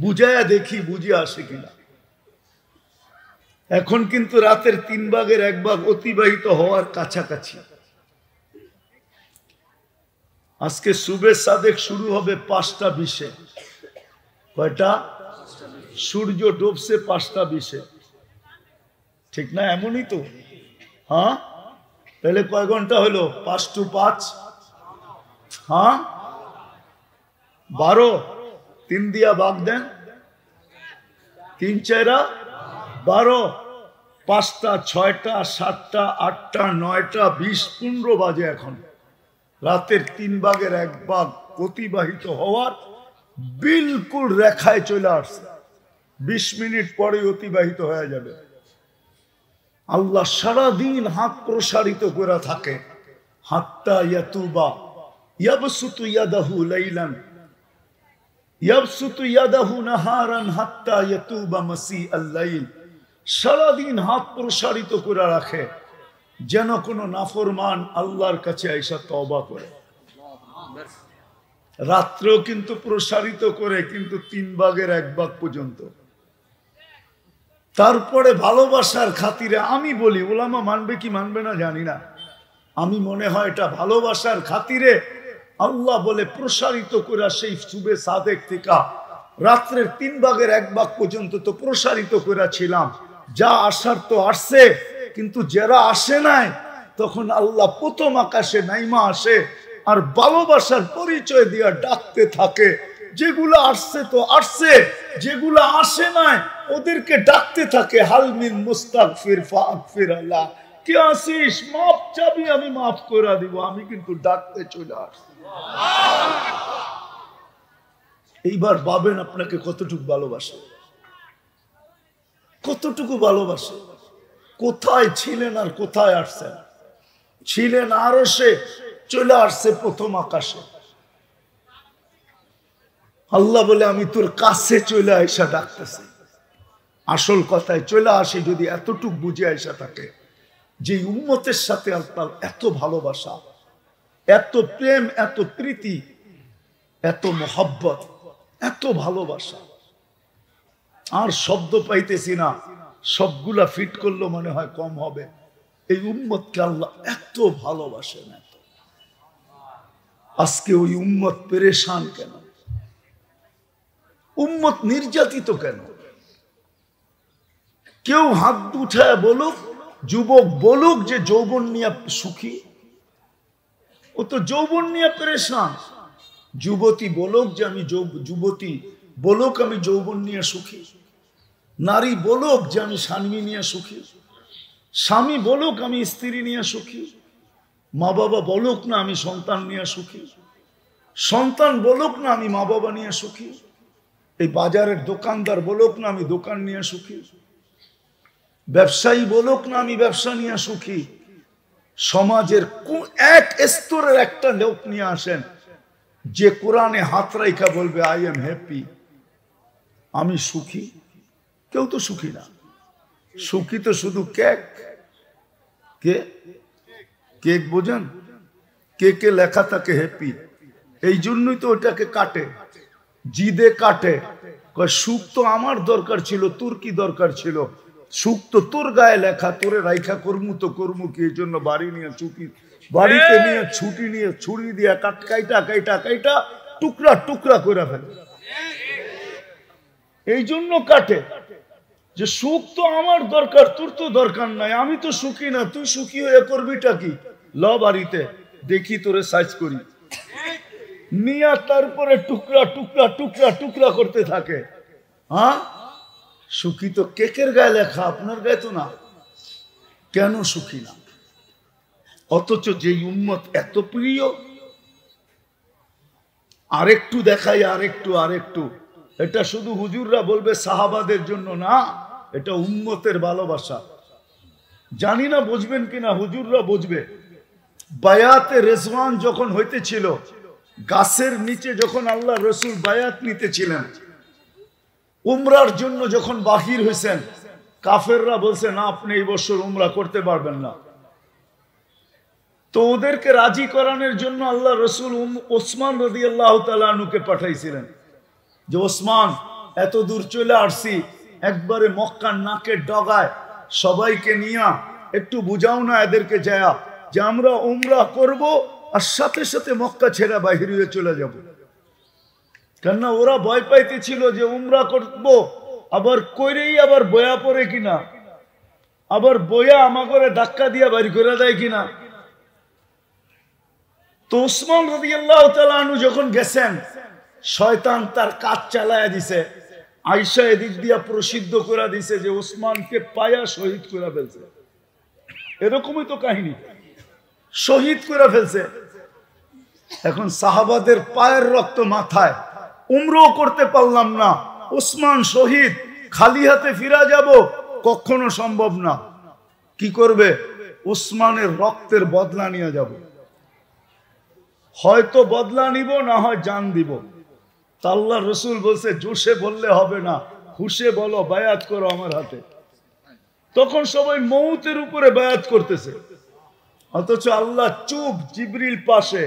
বুঝায়া দেখি বুঝে আসে কিনা। এখন কিন্তু রাতের 3 ভাগের 1 ভাগ অতিবাহিত হওয়ার কাছাকাছি। আজকে সুবে সাদেক শুরু হবে 5টা 20-এ। কয়টা? সূর্য ডুবছে 5টা 20-এ, ঠিক না? এমনই তো। হ্যাঁ, তাহলে কয় ঘন্টা হলো? 5 to 5, হ্যাঁ 12। 3 দিয়া ভাগ দেন, 3 4 12, 5টা 6টা 7টা 8টা 9টা 20 15 বাজে। এখন রাতের 3 ভাগের 1 ভাগ অতিবাহিত হওয়ার বিলকুল রেখায় চলে আসছে। 20 মিনিট পরে অতিবাহিত হয়ে যাবে। আল্লাহ সারাদিন হাত প্রসারিত করে থাকে, হাত্তা ইয়াতুবা ইয়াবসুতু ইয়াদাহু লাইলান ইয়াবসুতু ইয়াদাহু নাহারান হাত্তা ইয়াতুবা মাসিআল লাইল। সারাদিন হাত প্রসারিত করে রাখে যেন কোনো নাফরমান আল্লাহর কাছে আইসা তওবা করে। রাত্রেও কিন্তু প্রসারিত করে, কিন্তু 3 ভাগের 1 ভাগ পর্যন্ত। তারপরে ভালোবাসার খাতিরে আমি বলি, ওলামা মানবে কি মানবে না জানি না, আমি মনে হয় এটা ভালোবাসার খাতিরে আল্লাহ বলে প্রসারিত করে সেই সুবে সাদেক থেকে রাত্রের 3 ভাগের 1 ভাগ পর্যন্ত তো প্রসারিত করেছিলাম। যা আসার তো আসছে, কিন্তু যারা আসে নাই তখন আল্লাহ প্রথম আকাশে নাইমা আসে আর ভালোবাসার পরিচয় দিয়া ডাকতে থাকে। যেগুলো আসছে তো আসছে, যেগুলো আসে নাই ওদেরকে ডাকতে থাকে, হালমিন মুস্তাগফির ফাগফির আল্লাহ, কি আসিস, মাফ চাবি, আমি মাফ করে দিব। আমি কিন্তু ডাকতে চলে আসছি। এইবার ভাবেন আপনাকে কতটুকু ভালোবাসে, কতটুকু ভালোবাসে। কোথায় ছিলেন আর কোথায় আসছেন? ছিলেন আরশে, চলে আসছে প্রথম আকাশে। আল্লাহ বলে আমি তোর কাছে চলে আইসা ডাকতেছি। আসল কথায় চলে আসে যদি এতটুকু বুঝে আইসা থাকে যে উম্মতের সাথে আল্লাহ এত ভালোবাসা, এত প্রেম, এত প্রীতি, এত মোহাব্বত, এত ভালোবাসা। আর শব্দ পাইতেছি না, সবগুলা ফিট করলো মনে হয় কম হবে। এই উম্মতকে আল্লাহ এত ভালোবাসেন, এত। আজকে ওই উম্মত পেরেশান কেন? উম্মত নির্যাতিত কেন? কেউ হাত উঠায় বলুক, যুবক বলুক যে যৌবন নিয়ে সুখী, ও তো যৌবন নিয়ে পেরেশান। যুবতী বলুক যে আমি যুবতী বলুক আমি যৌবন নিয়ে সুখী। নারী বলুক যে আমি স্বামী নিয়ে সুখী। স্বামী বলুক আমি স্ত্রী নিয়ে সুখী। মা বাবা বলুক না আমি সন্তান নিয়ে সুখী। সন্তান বলুক না আমি মা বাবা নিয়ে সুখী। এই বাজারের দোকানদার বলুক না আমি দোকান নিয়ে সুখী। ব্যবসায়ী বলুক না আমি ব্যবসা নিয়ে সুখী। সমাজের এক স্তরের একটা লোক নিয়ে আসেন যে কোরআনে হাত রাইখা বলবে আই এম হ্যাপি, আমি সুখী। কেউ তো সুখী না। সুখী তো শুধু কেক। কে কেক বোঝেন? কেকে লেখা থাকে হ্যাপি, এই জন্যই তো ওটাকে কাটে, জিদে কাটে। সুখ তো আমার দরকার ছিল, তোর কি দরকার ছিল? সুখ তো তোর গায়ে লেখা, তোরে রাইখা কর্মু তো কর্মু কি? এই জন্য বাড়ি নিয়ে ছুটি, বাড়িতে নিয়ে ছুটি নিয়ে ছুরি দিয়ে কাইটা কাইটা কাইটা টুকরা টুকরা করে ফেলে। এই জন্য কাটে যে সুখ তো আমার দরকার, তোর তো দরকার নাই। আমি তো সুখী না, তুই সুখী হয়ে করবিটা কি? ল বাড়িতে দেখি তোরে সাইজ করি নিয়া, তারপরে টুকরা টুকরা টুকরা টুকরা করতে থাকে। হ্যাঁ, সুখী তো কেকের গায়ে লেখা, আপনার গায়ে তো না। কেন সুখী না? অথচ যে উম্মত এত প্রিয়, আরেকটু দেখাই, আরেকটু আরেকটু। এটা শুধু হুজুররা বলবে সাহাবাদের জন্য না, এটা উম্মতের ভালোবাসা। জানি না বুঝবেন কিনা, হুজুররা বুঝবে। বায়াতে রেজওয়ান যখন হইতেছিল, গাছের নিচে যখন আল্লাহ রসুল বায়াত নিতেছিলেন, উমরার জন্য যখন বাহির হয়েছেন, কাফেররা বলছে না, আপনি এই বছর উমরা করতে পারবেন না। তো ওদেরকে রাজি করানোর জন্য আল্লাহ রসুল ওসমান রাদিয়াল্লাহু তাআলা আনহুকে পাঠাইছিলেন যে ওসমান, এত দূর চলে আসছি, একবারে মক্কার নাকের ডগায় সবাইকে নিয়া একটু বুঝাও না এদেরকে যায়া যে আমরা উমরা করব আর সাথে সাথে মক্কা ছেড়ে বাহির হয়ে চলে যাব। কেননা ওরা ভয় পাইতেছিল যে উমরা করব আবার কইরেই আবার বয়া পড়ে কিনা, আবার বয়া আমাগরে ধাক্কা দিয়া বাড়ি করে দেয় কিনা। তো ওসমান রাদিয়াল্লাহু তাআলা আনহু যখন গেছেন, শয়তান তার কাজ চালায়া দিছে। আয়েশা এদিক দিয়া প্রসিদ্ধ করে দিছে যে ওসমানকে পায়া শহীদ করে ফেলছে। এরকমই তো কাহিনী, শহীদ করে ফেলছে। এখন সাহাবাদের পায়ের রক্ত মাথায়, উমরাও করতে পারলাম না, ওসমান শহীদ, খালি হাতে ফিরা যাব কখনো সম্ভব না। কি করবে? ওসমানের রক্তের বদলা নিয়ে যাব। হয়তো বদলা নিব, না হয় জান দিব। তা আল্লাহ রসুল বলছে জোশে বললে হবে না, হুশে বলো, বায়াত করো আমার হাতে। তখন সবাই মৌতের উপরে বায়াত করতেছে, অথচ আল্লাহ চুপ, জিবরিল পাশে।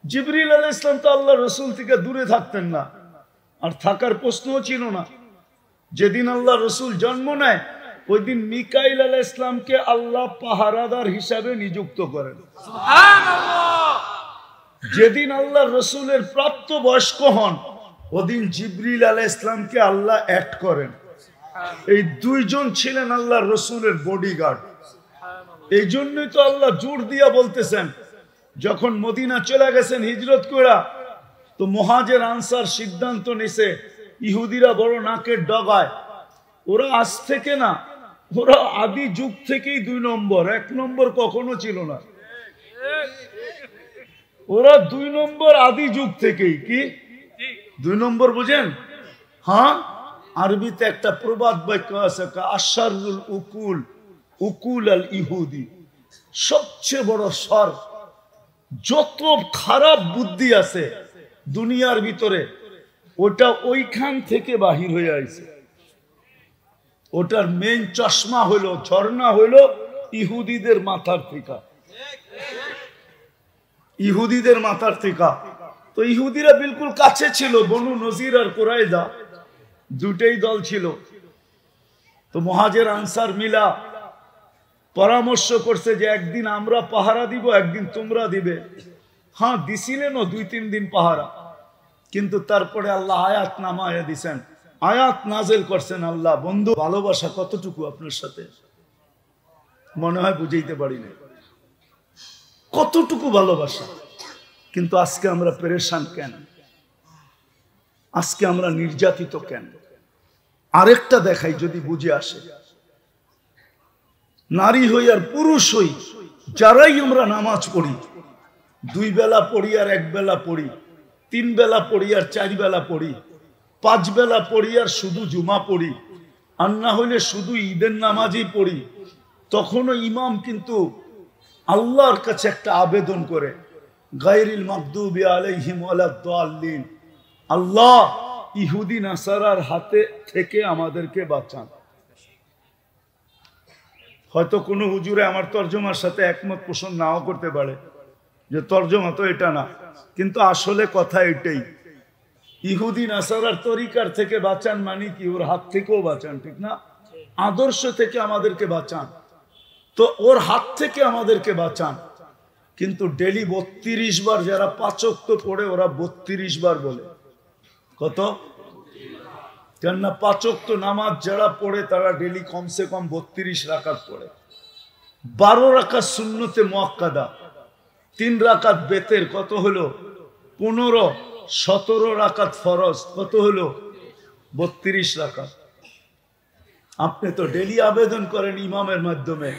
জিবরিল আলাইহিস সালাম তো আল্লাহ রসুল থেকে দূরে থাকতেন না, আর থাকার প্রশ্নও ছিল না। যেদিন আল্লাহ রসুল জন্ম নেয়, ওই দিন মিকাইল আলাইহিস সালামকে আল্লাহ পাহারাদার হিসাবে নিযুক্ত করেন। যেদিন আল্লাহ রসুলের প্রাপ্ত বয়স্ক হন, ওদিন জিবরিল আলাইহিস সালামকে আল্লাহ অ্যাড করেন। এই দুইজন ছিলেন আল্লাহ রসুলের বডিগার্ড। এই জন্যই তো আল্লাহ জোর দিয়া বলতেছেন, যখন মদিনা চলে গেছেন হিজরত করে, তো মুহাজির আনসার সিদ্ধান্ত নিছে, ইহুদিরা বড় নাকের ডগায়, ওরা আজ থেকে না, ওরা আদি যুগ থেকেই 2 নম্বর, 1 নম্বর কখনো ছিল না। ওরা 2 নম্বর আদি যুগ থেকেই। কি 2 নম্বর বুঝেন? হ্যাঁ, আরবিতে একটা প্রবাদ বাক্য আছে, আশারুল উকুল উকুল আল ইহুদি। সবচেয়ে বড় সর, যত খারাপ বুদ্ধি আছে দুনিয়ার ভিতরে, ওটা ওইখান থেকে বাহির হয়ে আইছে। ওটার মেইন চশমা হইলো, ঝর্ণা হইলো ইহুদিদের মাথার থেকে। ইহুদিদের মাথার থেকে। তো ইহুদিরা বিলকুল কাছে ছিল, বনু নজির আর কুরাইজা, দুটেই দল ছিল। তো মুহাজির আনসার মিলা পরামর্শ করছে যে একদিন আমরা পাহারা দিব, একদিন তোমরা দিবে। হ্যাঁ, দিছিলেনও 2-3 দিন পাহারা, কিন্তু তারপরে আল্লাহ আয়াত নামায়া দিছেন, আয়াত নাজেল করছেন আল্লাহ। বন্ধু, ভালোবাসা কতটুকু আপনার সাথে মনে হয় বুঝাইতে পারি না, কতটুকু ভালোবাসা। কিন্তু আজকে আমরা পেরেশান কেন? আজকে আমরা নির্যাতিত কেন? আরেকটা দেখাই যদি বুঝে আসে। নারী হই আর পুরুষ হই, যারাই আমরা নামাজ পড়ি, 2 বেলা পড়ি আর 1 বেলা পড়ি, 3 বেলা পড়ি আর 4 বেলা পড়ি, 5 বেলা পড়ি আর শুধু জুমা পড়ি, আর না হইলে শুধু ঈদের নামাজই পড়ি, তখনও ইমাম কিন্তু আল্লাহর কাছে একটা আবেদন করে, গায়রিল মাগদুবি আলাইহিম ওয়ালাদ-দাল্লিন, আল্লাহ ইহুদি নাসারার হাতে থেকে আমাদেরকে বাঁচান। হয়তো কোনো হুজুরে আমার তর্জমার সাথে একমত পোষণ নাও করতে পারে, যে তর্জমা তো এটা না, কিন্তু আসলে কথা এটাই। ইহুদি নাসারার তরিকার থেকে বাঁচান মানে কি? ওর হাত থেকেও বাঁচান, ঠিক না? আদর্শ থেকে আমাদেরকে বাঁচান, তো ওর হাত থেকে আমাদেরকে বাঁচান। কিন্তু ডেলি 32 বার যারা 5 ওয়াক্ত পড়ে, ওরা 32 বার বলে। কত? কেননা 5 ওয়াক্ত নামাজ যারা পড়ে, তারা ডেলি কমসে কম 32 রাকাত পড়ে। 12 রাকাত সুন্নতে মুআক্কাদা, 3 রাকাত বেতের, কত হলো? 15। 17 রাকাত ফরজ, কত হলো? 32 রাকাত। আপনি তো ডেলি আবেদন করেন ইমামের মাধ্যমে।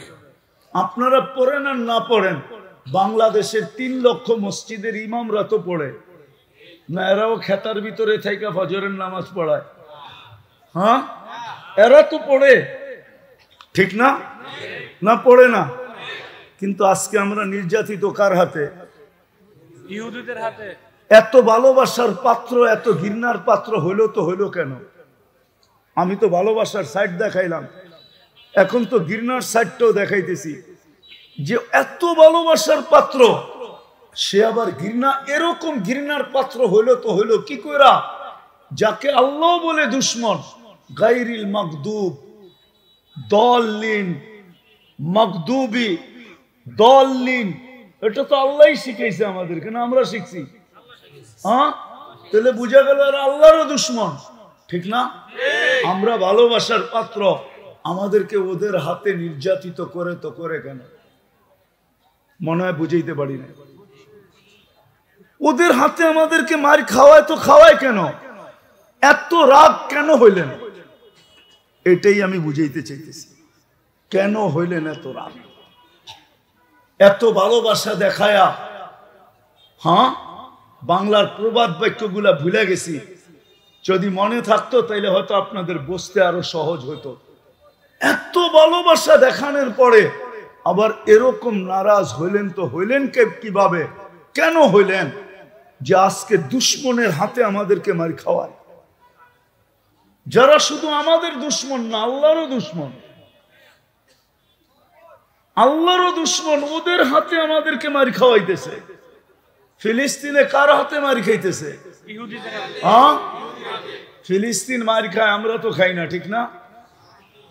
আপনারা পড়েন আর না পড়েন, বাংলাদেশের 3 লক্ষ মসজিদের ইমামরা তো পড়ে না? এরাও খেতার ভিতরে থেকে ফজরের নামাজ পড়ায়। হ্যাঁ, এরা তো পড়ে, ঠিক না? না পড়ে না? কিন্তু আজকে আমরা নির্যাতিত কার হাতে? ইহুদিদের হাতে। এত ভালোবাসার পাত্র, এত ঘৃণার পাত্র হইলো তো হইলো কেন? আমি তো ভালোবাসার সাইড দেখাইলাম, এখন তো ঘৃণার সাইডটাও দেখাইতেছি। যে এত ভালোবাসার পাত্র সে আবার ঘৃণা, এরকম ঘৃণার পাত্র হইলো তো হইলো কি কইরা? যাকে আল্লাহ বলে দুশ্মন, গায়রিল মাগদুব, দলিন, মাগদুবি, দলিন, এটা তো আল্লাহই শিখাইছে আমাদেরকে, না আমরা শিখছি? হ্যাঁ, তাহলে বুঝা গেল আর আল্লাহরও দুশ্মন, ঠিক না? আমরা ভালোবাসার পাত্র, আমাদেরকে ওদের হাতে নির্যাতিত করে তো করে কেন? মনে হয় বুঝাইতে পারি না। ওদের হাতে আমাদেরকে মার খাওয়ায় তো খাওয়ায় কেন? এত রাগ কেন হইলেন? এটাই আমি বুঝাইতে চাইতেছি, কেন হইলেন এত রাগ, এত ভালোবাসা দেখায়া? হ্যাঁ, বাংলার প্রবাদ বাক্যগুলা ভুলে গেছি, যদি মনে থাকতো তাইলে হয়তো আপনাদের বুঝতে আরো সহজ হতো। এত ভালোবাসা দেখানোর পরে আবার এরকম নারাজ হইলেন তো হইলেন কিভাবে, কেন হইলেন? যে আজকে দুশ্মনের হাতে আমাদেরকে মার খাওয়ায়, যারা শুধু আমাদের দুশ্মন না, আল্লাহরও দুশ্মন, আল্লাহরও দুশ্মন, ওদের হাতে আমাদেরকে মার খাওয়াইতেছে। ফিলিস্তিনে কার হাতে মার খাইতেছে? ইহুদিদের হাতে। হ্যাঁ, ফিলিস্তিন মার খায়, আমরা তো খাই না, ঠিক না?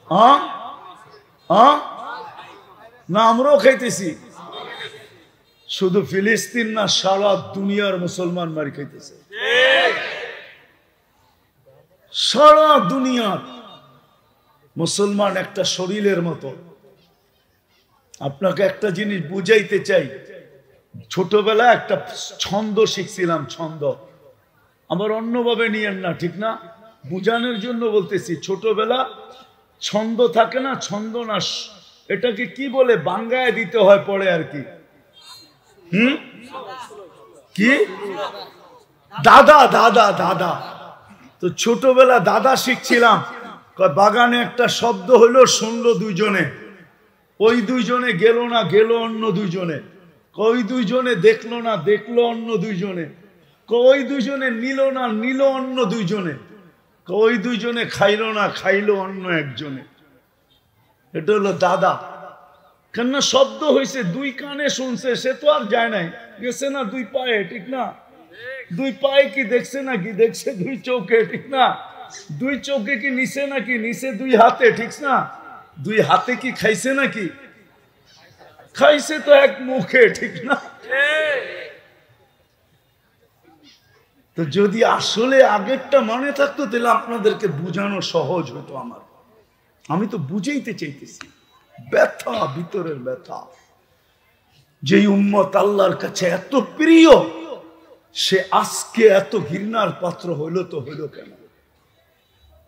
হ্যাঁ হ্যাঁ, না আমরাও খাইতেছি। শুধু ফিলিস্তিন না, সারা দুনিয়ার মুসলমান মার খাইতেছে, সারা দুনিয়ার মুসলমান একটা শরীরের মতো। আপনাকে একটা জিনিস বুঝাইতে চাই, ছোটবেলা একটা ছন্দ শিখছিলাম, ছন্দ, আবার অন্যভাবে নিয়েন না, ঠিক না? বুঝানোর জন্য বলতেছি। ছোটবেলা ছন্দ থাকে না, ছন্দ না, এটাকে কি বলে বাঙ্গায় দিতে হয় পরে আর কি, কি দাদা, দাদা, দাদা। তো ছোটবেলা দাদা শিখছিলাম, বাগানে একটা শব্দ হইলো, শুনলো দুইজনে, ওই দুইজনে গেল না, গেল অন্য দুইজনে, ওই দুইজনে দেখলো না, দেখলো অন্য দুইজনে, ওই দুইজনে নিল না, নিল অন্য দুইজনে, ওই দুইজনে খাইলো না, খাইলো অন্য একজনে। এটা হলো দাদা। কেননা শব্দ হয়েছে, দুই কানে শুনছে, সে তো আর যায় নাই, গেছে না দুই পায়ে, ঠিক না? দুই পায়ে কি দেখছে নাকি? দেখছে দুই চোখে, ঠিক না? দুই চোখে কি নিছে নাকি? নিছে দুই হাতে, ঠিক না? দুই হাতে কি খাইছে নাকি? খাইছে তো এক মুখে, ঠিক না? তো যদি আসলে আগেরটা মনে থাকতো তাহলে আপনাদেরকে বুঝানো সহজ হতো আমার। আমি তো বুঝাইতে চাইতেছি, ব্যথা, ভিতরের ব্যথা। যে উম্মত আল্লাহর কাছে এত প্রিয়, সে আজকে এত ঘৃণার পাত্র হইল তো হইল কেন?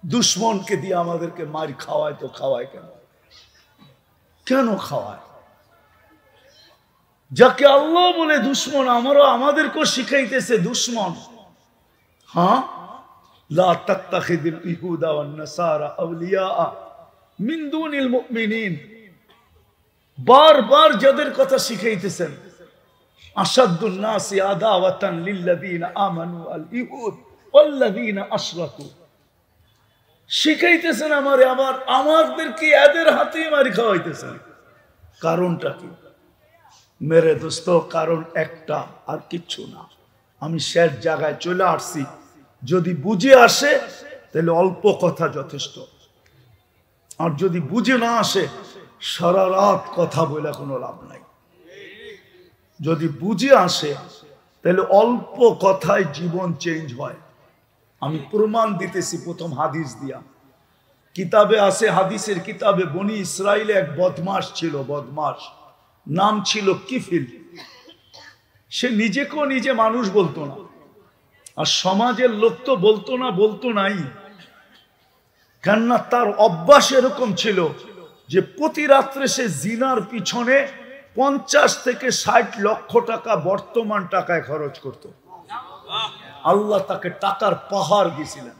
দুশ্মনকে দিয়ে আমাদেরকে মার খাওয়ায় তো খাওয়ায় কেন? কেন খাওয়ায়? যাকে আল্লাহ বলে দুশ্মন, আমরা আমাদেরকেও শিখাইতেছে দুশ্মন। হ্যাঁ, লা তাত্তাখিযুল ইহুদা ওয়ান নাসারা আউলিয়া মিন দুনিল মুমিনিন, বারবার যাদের কথা শিখাইতেছেন, আশাদ্দুন নাসি আদাওয়াতান লিল্লাযিনা আমানু আল ইহুদ ওয়াল্লাযিনা আশরাকু, শিখাইতেছেন আমারে, আবার আমাদেরকে এদের হাতেই মারি খাওয়াইতেছেন। কারণটা কি মেরে দোস্ত? কারণ একটা, আর কিচ্ছু না। আমি শেষ জায়গায় চলে আসছি, যদি বুঝে আসে তাহলে অল্প কথা যথেষ্ট, আর যদি বুঝে না আসে সারা রাত কথা বলে কোনো লাভ নাই। যদি বুঝে আসে তাহলে অল্প কথায় জীবন চেঞ্জ হয়। আমি প্রমাণ দিতেছি প্রথম হাদিস দিয়া। কিতাবে আছে, হাদিসের কিতাবে, বনি ইসরাইলে এক বদমাস ছিল, বদমাস, নাম ছিল কিফিল। সে নিজেকেও নিজে মানুষ বলতো না, আর সমাজের লোক তো বলতো না, বলতো নাই। কেননা তার অভ্যাস এরকম ছিল যে প্রতি রাত্রে সে জিনার পিছনে 50 থেকে 60 লক্ষ টাকা বর্তমান টাকায় খরচ করত। আল্লাহ তাকে টাকার পাহাড় দিয়েছিলেন।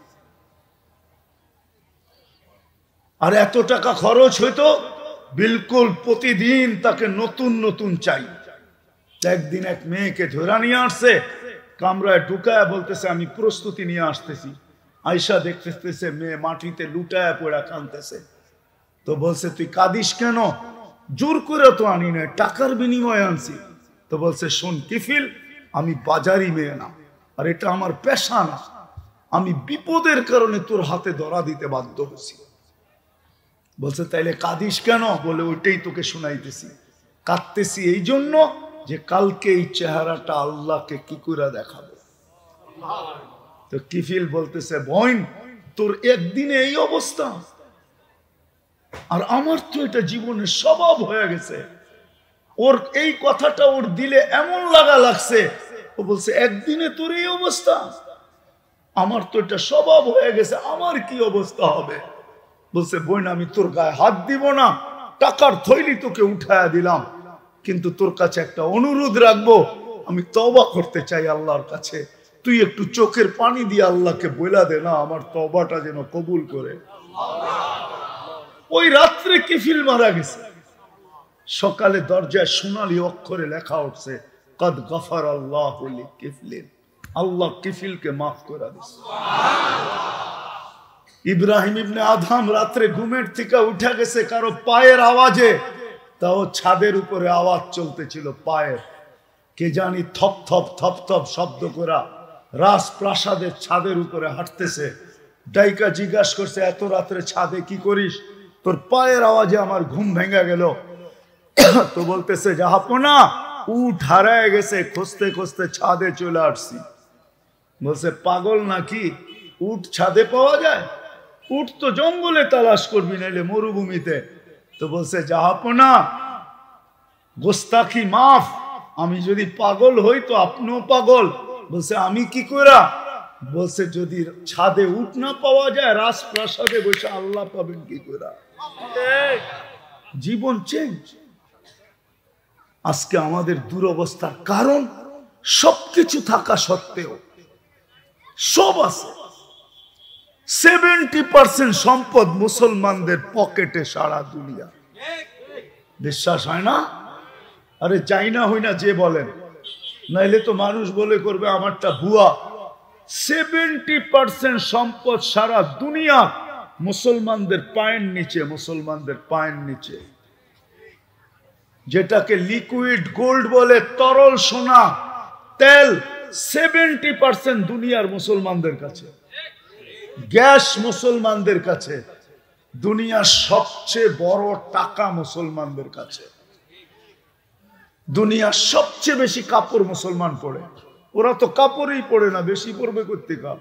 আর এত টাকা খরচ হইতো, বিলকুল প্রতিদিন তাকে নতুন নতুন চাই। একদিন এক মেয়েকে ধরা নিয়ে আসছে, কামরায় ঢুকায় বলতেছে আমি প্রস্তুতি নিয়ে আসতেছি। আয়সা দেখতেছে মেয়ে মাটিতে লুটায় পড়া কাঁদতেছে। তো বলছে তুই কাঁদিস কেন? জোর করে তো আনি না, টাকার বিনিময়ে আনছি। তো বলছে শোন কিফিল, আমি বাজারি মেয়ে না, আর এটা আমার পেশা না, আমি বিপদের কারণে তোর হাতে ধরা দিতে বাধ্য হয়েছি। বলছে তাইলে কাঁদিস কেন? বলে ওইটাই তোকে শোনাইতেছি। কাঁদতেছি এই জন্য যে কালকে এই চেহারাটা আল্লাহকে কি করে দেখাবো। তো কিফিল বলতেছে বোন, তোর একদিনে এই অবস্থা, আর আমার তো এটা জীবনের স্বভাব হয়ে গেছে। ওর এই কথাটা ওর দিলে এমন লাগছে, ও বলছে একদিনে তোর এই অবস্থা, আমার তো এটা স্বভাব হয়ে গেছে, আমার কি অবস্থা হবে? বলছে বোন আমি তোর গায়ে হাত দিব না, টাকার থৈলি তোকে উঠায়া দিলাম, কিন্তু তোর কাছে একটা অনুরোধ রাখবো, আমি তওবা করতে চাই আল্লাহর কাছে, তুই একটু চোখের পানি দিয়ে আল্লাহকে বইলা দে না আমার তওবাটা যেন কবুল করে। ওই রাত্রে কিফিল মারা গেছে। সকালে দরজায় সোনালী অক্ষরে লেখা উঠছে কদ গফার আল্লাহু লিকিফলিন, আল্লাহ কিফিলকে মাফ করে দিয়েছে। ইব্রাহিম ইবনে আদম রাত্রে ঘুমের থেকে উঠে গেছে কারো পায়ের আওয়াজে, তাও ছাদের উপরে আওয়াজ চলতেছিল পায়ের, কে জানি থপ থপ থপ থপ শব্দ করা রাজপ্রাসাদের ছাদের উপরে হাঁটতেছে। ডাইকা জিজ্ঞাসা করছে এত রাত্রে ছাদে কি করিস? তোর পায়ের আওয়াজে আমার ঘুম ভেঙে গেল। তো বলতেছে জাহাপনা উঠ হারায় গেছে, খুঁজতে খুঁজতে ছাদে চলে আসছি। বলছে পাগল নাকি, উঠ ছাদে পাওয়া যায়? উঠ তো জঙ্গলে তালাশ করবি, নাইলে মরুভূমিতে। তো বলছে জাহাপনা গোস্তাখি মাফ, আমি যদি পাগল হই তো আপনিও পাগল। বলছে আমি কি করা? বলছে যদি ছাদে উঠ না পাওয়া যায়, রাজপ্রাসাদে বসে আল্লাহ পাবেন কি করা? জীবন চেঞ্জ। আজকে আমাদের দুরবস্থার কারণ সবকিছু থাকা সত্ত্বেও সব আছে, 70% সম্পদ মুসলমানদের পকেটে সারা দুনিয়া। বিশ্বাস হয় না? আরে যাই না হই না যে বলেন, নাইলে তো মানুষ বলে করবে আমারটা ভুয়া। 70% সম্পদ সারা দুনিয়া মুসলমানদের পায়ের নিচে, মুসলমানদের পায়ের নিচে। যেটাকে লিকুইড গোল্ড বলে, তরল সোনা, তেল, 70% দুনিয়ার মুসলমানদের কাছে। গ্যাস মুসলমানদের কাছে। দুনিয়ার সবচেয়ে বড় টাকা মুসলমানদের কাছে। দুনিয়ার সবচেয়ে বেশি কাপড় মুসলমান পরে। ওরা তো কাপড়ই পরে না, বেশি পরবে করতে কাপ।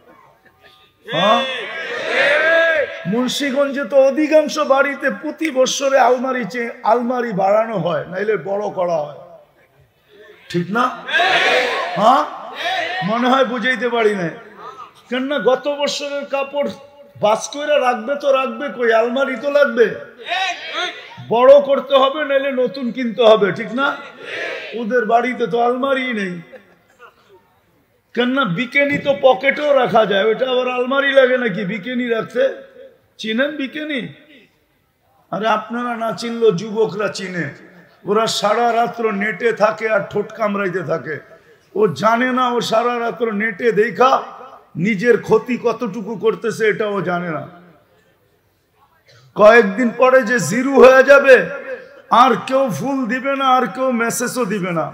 হ্যাঁ, মুন্সিগঞ্জে তো অধিকাংশ বাড়িতে প্রতি বছরে আলমারি বাড়ানো হয়, নাইলে বড় করা হয়। ঠিক না? হ্যাঁ, মনে হয় বুঝাইতে পারি না। কেননা গত বছরের কাপড় বাস করে রাখবে তো রাখবে কই, আলমারি তো লাগবে, বড় করতে হবে, নাইলে নতুন কিনতে হবে। ঠিক না? ওদের বাড়িতে তো আলমারি নেই। কেননা বিকেনি তো পকেটেও রাখা যায়, ওইটা আবার আলমারি লাগে নাকি বিকেনি রাখতে? চিনেন বিকেনি? আরে আপনারা না চিনলেও যুবকরা চিনে। ওরা সারা রাত্র নেটে থাকে আর ঠোঁট কামড়াইতে থাকে। ও জানে না ও সারা রাত্র নেটে দেখা নিজের ক্ষতি কতটুকু করতেছে, এটা ও জানে না। কয়েকদিন পরে যে জিরো হয়ে যাবে, আর কেউ ফুল দিবে না, আর কেউ মেসেজও দিবে না।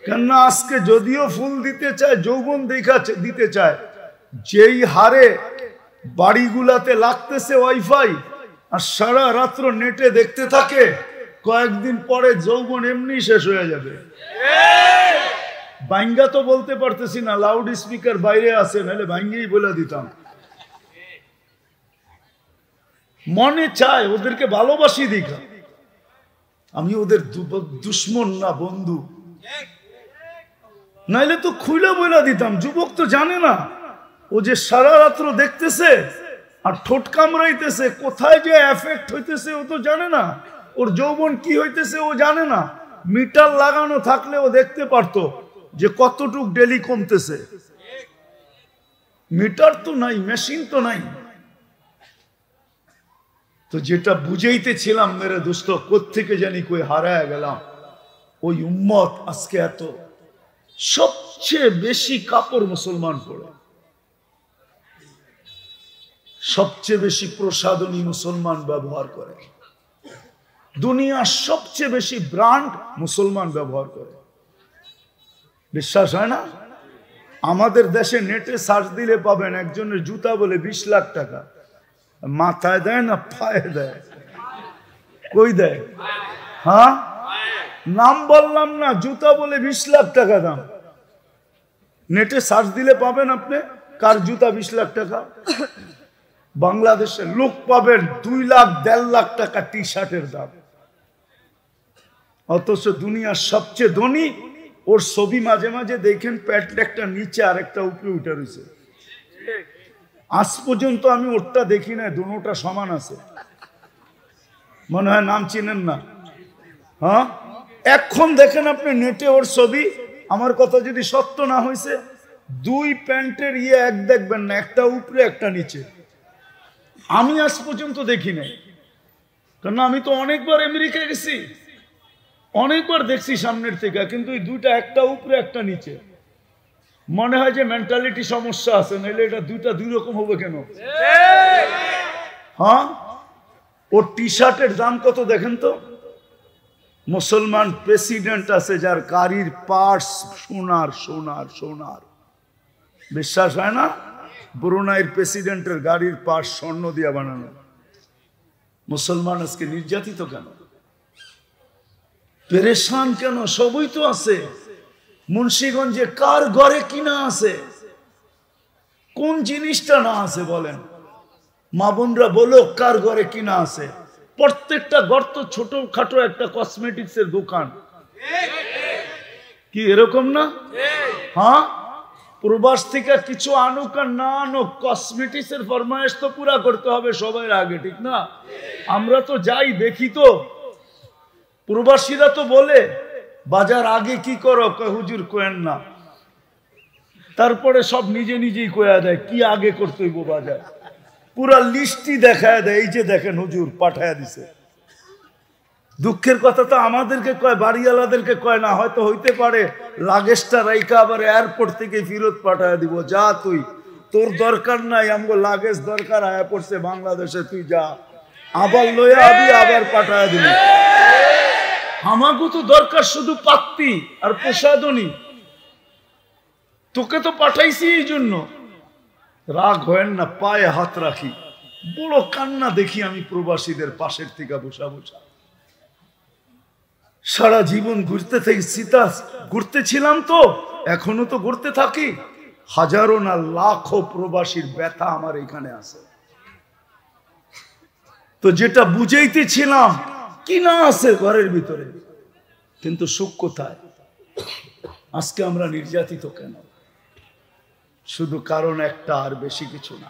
কেননা আজকে যদিও ফুল দিতে চায়, যৌবন দেখা দিতে চায়, যেই হারে বাড়িগুলাতে লাগতেছে ওয়াইফাই আর সারা রাত্র নেটে দেখতে থাকে, কয়েকদিন পরে যৌবন এমনি শেষ হয়ে যাবে। ভাঙ্গা তো বলতে পারতেছি না, লাউড স্পিকার বাইরে আছে, নাহলে ভাঙ্গেই বলে দিতাম। মনে চায় ওদেরকে ভালোবাসি দেখা, আমি ওদের দুশ্মন না বন্ধু, নাইলে তো খুলে বলে দিতাম। যুবক তো জানে না, ও যে সারা রাত্র দেখতেছে আর ঠোঁট কামড়াইতেছে, কোথায় যে এফেক্ট হইতেছে ও তো জানে না। ওর যৌবন কি হইতেছে ও জানে না। মিটার লাগানো থাকলে ও দেখতে পারতো যে কতটুক ডেলি কমতেছে। মিটার তো নাই, মেশিন তো নাই। তো যেটা বুঝাইতেছিলাম মেরে দোস্ত, কোত্থেকে জানি কই হারায় গেলাম। ওই উম্মত আজকে এত সবচেয়ে বেশি কাপড় মুসলমান পরে, সবচেয়ে বেশি প্রসাধনী মুসলমান ব্যবহার করে, দুনিয়ার সবচেয়ে বেশি ব্র্যান্ড মুসলমান ব্যবহার করে। বিশ্বাস হয় না? আমাদের দেশে নেটে সার্চ দিলে পাবেন একজনের জুতা বলে 20 লাখ টাকা। মাথায় দেয় না পায়ে দেয়? কই দেয়? হ্যাঁ, নাম বললাম না, জুতা বলে 20 লাখ টাকা দাম। নেটে সার্চ দিলে পাবেন আপনি কার জুতা 20 লাখ টাকা। বাংলাদেশের লোক পাবেন 2 লাখ 1.5 লাখ টাকা টি শার্টের দাম। অথচ দুনিয়ার সবচেয়ে ধনী, ওর ছবি মাঝে মাঝে দেখেন প্যান্ট একটা নিচে আর একটা উপরে উঠে রয়েছে। আজ পর্যন্ত আমি ওরটা দেখি না, দুটোটা সমান আছে। মনে হয় নাম চিনেন না? হ্যাঁ, এখন দেখেন আপনি নেটে ওর ছবি। আমার কথা যদি সত্য না হয়েছে, 2 প্যান্টের এক দেখবেন না, একটা উপরে একটা নিচে। আমি আজ পর্যন্ত দেখি নাই, কারণ আমি তো অনেকবার আমেরিকা গেছি, অনেকবার দেখছি সামনের থেকে, কিন্তু এই দুইটা একটা উপরে একটা নিচে। মনে হয় যে মেন্টালিটি সমস্যা আছে, নাহলে এটা দুইটা 2 রকম হবে কেন? হ্যাঁ, ওর টি শার্টের দাম কত দেখেন তো। মুসলমান প্রেসিডেন্ট আছে যার গাড়ির পার্টস সোনার সোনার সোনার। বিশ্বাস হয় না? ব্রুনাইয়ের প্রেসিডেন্টের গাড়ির পার্টস স্বর্ণ দিয়ে বানানো। মুসলমান আজকে নির্যাতিত কেন, পেরেশান কেন? সবই তো আছে। মুন্সিগঞ্জে কার ঘরে কিনা আছে? কোন জিনিসটা না আছে বলেন? মা বোনরা বলো, কার ঘরে কিনা আছে? প্রত্যেকটা গর্ত ছোটখাটো একটা কসমেটিক্স এর দোকান। কি এরকম না? হ্যাঁ, প্রবাস থেকে কিছু আনুক আর না আনুক, কসমেটিক্স এর ফরমায়েশ তো পুরা করতে হবে সবার আগে, ঠিক না? আমরা তো যাই দেখি, তো প্রবাসীরা তো বলে বাজার আগে কি করো, হুজুর কোয়েন না। তারপরে সব নিজে নিজেই কয়া দেয় কি আগে করতে হইব বাজার। পুরা লিস্টই দেখায় দেয়, এই যে দেখেন হুজুর পাঠায় দিছে। দুঃখের কথা তো আমাদেরকে কয়, বাড়িওয়ালাদেরকে কয় না। হয়তো হইতে পারে লাগেজটা রাইখা আবার এয়ারপোর্ট থেকে ফেরত পাঠায় দিব, যা তুই, তোর দরকার নাই, আমগো লাগেজ দরকার আয়া পড়ছে বাংলাদেশে, তুই যা, আবার লইয়া আবি, আবার পাঠায় দিবি। আমাকে তো দরকার শুধু পাত্তি আর প্রসাদনী, তোকে তো পাঠাইছি এই জন্য। রাগ হয় না, পায়ে হাত রাখি, বড় কান্না দেখি আমি প্রবাসীদের পাশের থেকে বসা বসা। সারা জীবন ঘুরতেছিলাম তো, এখনো তো ঘুরতে থাকি। হাজারো না লাখো প্রবাসীর ব্যথা আমার এখানে আছে। তো যেটা বুঝাইতেছিলাম, কি না আছে ঘরের ভিতরে, কিন্তু সুখ কোথায়? আজকে আমরা নির্যাতিত কেন? শুধু কারণ একটা, আর বেশি কিছু না।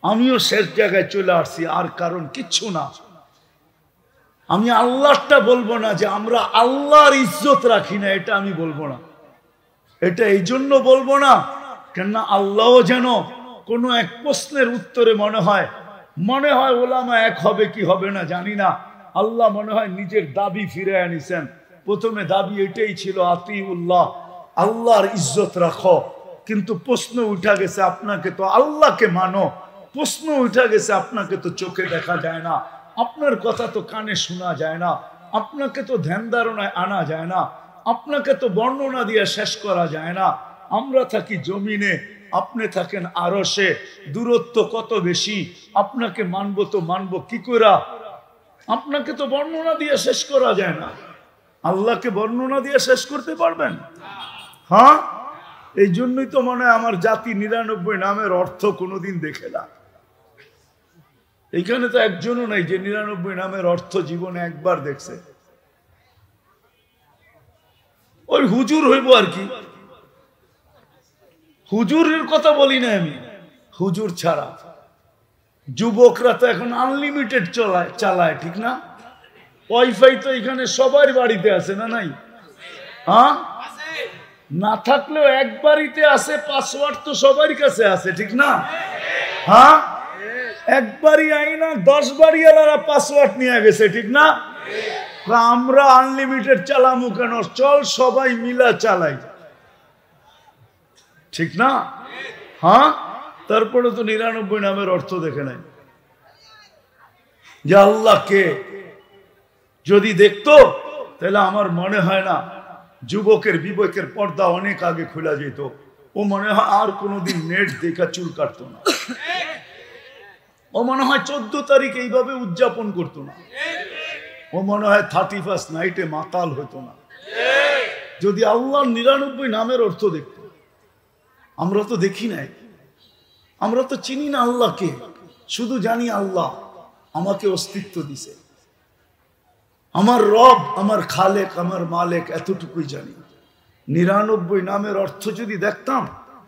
আমিও শেষ জায়গায় চলে আসছি, আর কারণ কিচ্ছু না। আমি আল্লাহটা বলবো না যে আমরা আল্লাহর ইজ্জত রাখি না, এটা আমি বলবো না। এটা এই জন্য বলবো না, কেননা আল্লাহ যেন কোনো এক প্রশ্নের উত্তরে মনে হয় ওলামা এক হবে কি হবে না জানি না, আল্লাহ মনে হয় নিজের দাবি ফিরে আনিছেন। প্রথমে দাবি এটাই ছিল, আতিউল্লাহ, আল্লাহর ইজ্জত রাখো। কিন্তু প্রশ্ন উঠা গেছে, আপনাকে তো আল্লাহকে মানো। প্রশ্ন উঠা গেছে, আপনাকে তো চোখে দেখা যায় না, আপনার কথা তো কানে শোনা যায় না, আপনাকে তো ধ্যান ধারণায় আনা যায় না, আপনাকে তো বর্ণনা দিয়ে শেষ করা যায় না। আমরা থাকি জমিনে, আপনি থাকেন আরশে, দূরত্ব কত বেশি। আপনাকে মানবো তো মানবো কি করে? আপনাকে তো বর্ণনা দিয়ে শেষ করা যায় না, আল্লাহকে বর্ণনা দিয়ে শেষ করতে পারবেন? হ্যাঁ, এই জন্যই তো মনে হয় আমার জাতি 99 নামের অর্থ কোনোদিন দেখে না। এইখানে তো একজনও নাই যে 99 নামের অর্থ জীবনে একবার দেখছে। ওই হুজুর হইব আর কি। হুজুরের কথা বলি না আমি, হুজুর ছাড়া যুবকরা তো এখন আনলিমিটেড চালায়, ঠিক না? ওয়াইফাই তো এখানে সবার বাড়িতে আছে, না নাই? হ্যাঁ, না থাকলেও এক বাড়িতে আছে, পাসওয়ার্ড তো সবার কাছে আছে, ঠিক না? হ্যাঁ, একবারই আইনা 10 বারই এলারা পাসওয়ার্ড নিয়ে গেছে, ঠিক না? আমরা আনলিমিটেড চালামু কেন? চল সবাই মিলা চালাই, ঠিক না? হ্যাঁ, তারপরে তো 99 নামের অর্থ দেখে নাই যে আল্লাহকে যদি দেখতো তাহলে আমার মনে হয় না যুবকের বিবেকের পর্দা অনেক আগে খোলা যেত। ও মনে হয় আর কোনোদিন নেট দেখা চুল কাটতো না। ও মনে হয় 14 তারিখ এইভাবে উদযাপন করতো না। ও মনে হয় 31st নাইটে মাতাল হতো না যদি আল্লাহর 99 নামের অর্থ দেখত। আমরা তো দেখি নাই, আমরা তো চিনি না আল্লাহকে, শুধু জানি আল্লাহ আমাকে অস্তিত্ব দিছে, আমার রব, আমার খালেক, আমার মালেক, এতটুকুই জানি। 99 নামের অর্থ যদি দেখতাম,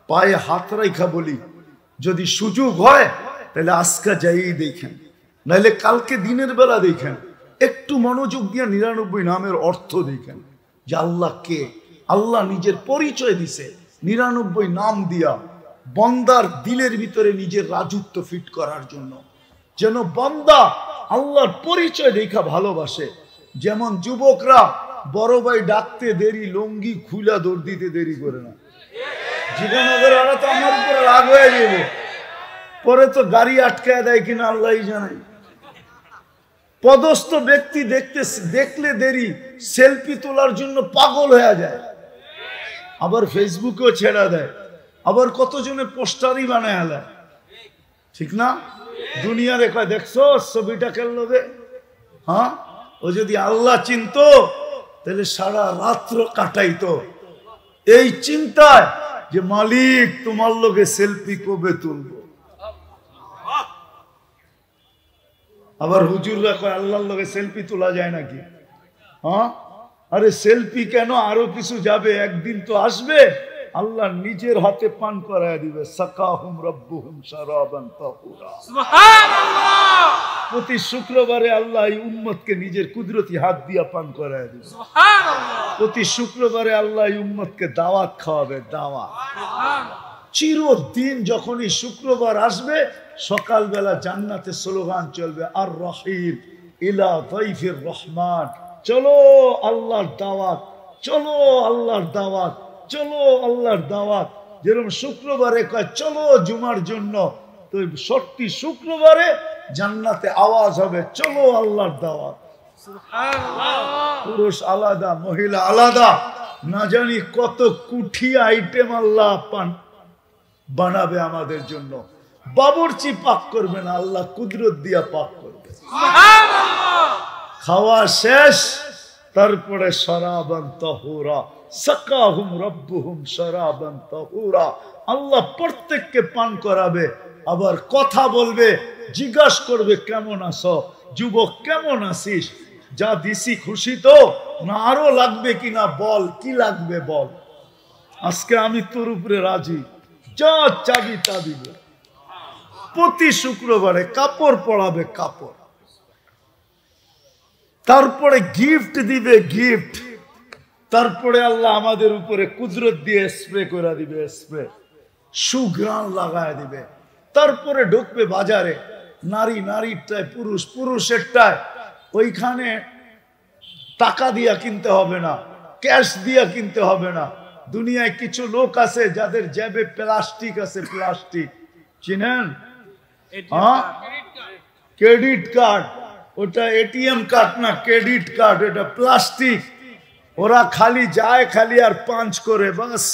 পায়ে হাত রাইখা বলি যদি সুযোগ হয় তাহলে আজকে যাই দেখেন, নাহলে কালকে দিনের বেলা দেখেন, একটু মনোযোগ দিয়ে 99 নামের অর্থ দেখেন যে আল্লাহ কে। আল্লাহ নিজের পরিচয় দিছে 99 নাম দিয়া, বন্দার দিলের ভিতরে নিজের রাজত্ব ফিট করার জন্য, যেন বন্দা আল্লাহর পরিচয় দেখা ভালোবাসে। যেমন যুবকরা বড় ভাই ডাকতে দেরি, লঙ্গি খুলা দৌড় দিতে দেরি করে না। জীবনগর ওরা তো আমার উপরে রাগ হয়ে যাবে, পরে তো গাড়ি আটকায় দেয় কিনা আল্লাহই জানে। পদস্থ ব্যক্তি দেখলে দেরি, সেলফি তোলার জন্য পাগল হয়ে যায়, আবার ফেসবুকেও ছেড়া দেয়, আবার কতজনে পোস্টারই বানায় আলায়, ঠিক না? দুনিয়ারে কয় দেখছো ছবিটা খেললো গে। হ্যাঁ, ও যদি আল্লাহ চিনতো তাহলে সারা রাত্র কাটাইতো এই চিন্তায় যে মালিক তোমার লোকে সেলফি কবে তুলবো। আবার হুজুররা কয় আল্লাহর লোকে সেলফি তোলা যায় নাকি? হ্যাঁ, আরে সেলফি কেন, আরো কিছু যাবে, একদিন তো আসবে আল্লাহ নিজের হাতে পান করায় দিবে। সাকাহুম রাব্বুহুম শারাবান তাহুরা। সুবহানাল্লাহ। প্রতি শুক্রবারে আল্লাহ এই উম্মতকে নিজের কুদরতি হাত দিয়া পান করায় দিবে। সুবহানাল্লাহ। প্রতি শুক্রবারে আল্লাহ এই উম্মতকে দাওয়াত খাওয়াবে, দাওয়াত। চিরদিন যখনই শুক্রবার আসবে সকালবেলা জান্নাতে স্লোগান চলবে, আর রহিম ইলা দাইফির রহমান, চলো আল্লাহর দাওয়াত, চলো আল্লাহর দাওয়াত, চলো আল্লাহর দাওয়াত। যেরকম শুক্রবারে কয় চলো জুমার জন্য, তো সত্যি শুক্রবারে জান্নাতে আওয়াজ হবে চলো আল্লাহর দাওয়াত। পুরুষ আলাদা, মহিলা আলাদা, না জানি কত কুঠি আইটেম আল্লাহ বানাবে আমাদের জন্য। বাবুর্চি পাক করবে না, আল্লাহ কুদরত দিয়া পাক করবে। খাওয়া শেষ, তারপরে শরাবান তাহুরা, সাকাহুম রাব্বুহুম শরাবান তাহুরা, আল্লাহ প্রত্যেককে পান করাবে। আবার কথা বলবে, জিজ্ঞাসা করবে কেমন আছো যুবক, কেমন আছিস, যা দিছি খুশি তো, না আরো লাগবে কিনা বল, কি লাগবে বল, আজকে আমি তোর উপরে রাজি, যা চাবি তা দিব। প্রতি শুক্রবারে কাপড় পরাবে, কাপড়, তারপরে গিফট দিবে, গিফট, তারপরে আল্লাহ আমাদের উপরে কুদরত দিয়ে স্প্রে করে দিবে, স্প্রে, সুঘ্রাণ লাগায় দিবে। তারপরে ঢুকবে বাজারে, নারী নারীরটায়, পুরুষ পুরুষেরটায়, ওইখানে টাকা দিয়া কিনতে হবে না, ক্যাশ দিয়া কিনতে হবে না। দুনিয়ায় কিছু লোক আছে যাদের জেবে প্লাস্টিক আছে, প্লাস্টিক চিনেন? হ্যাঁ, ক্রেডিট কার্ড, ওটা এটিএম কার্ড না, ক্রেডিট কার্ড, এটা প্লাস্টিক। ওরা খালি যায়, খালি আর পাঞ্চ করে, বাস।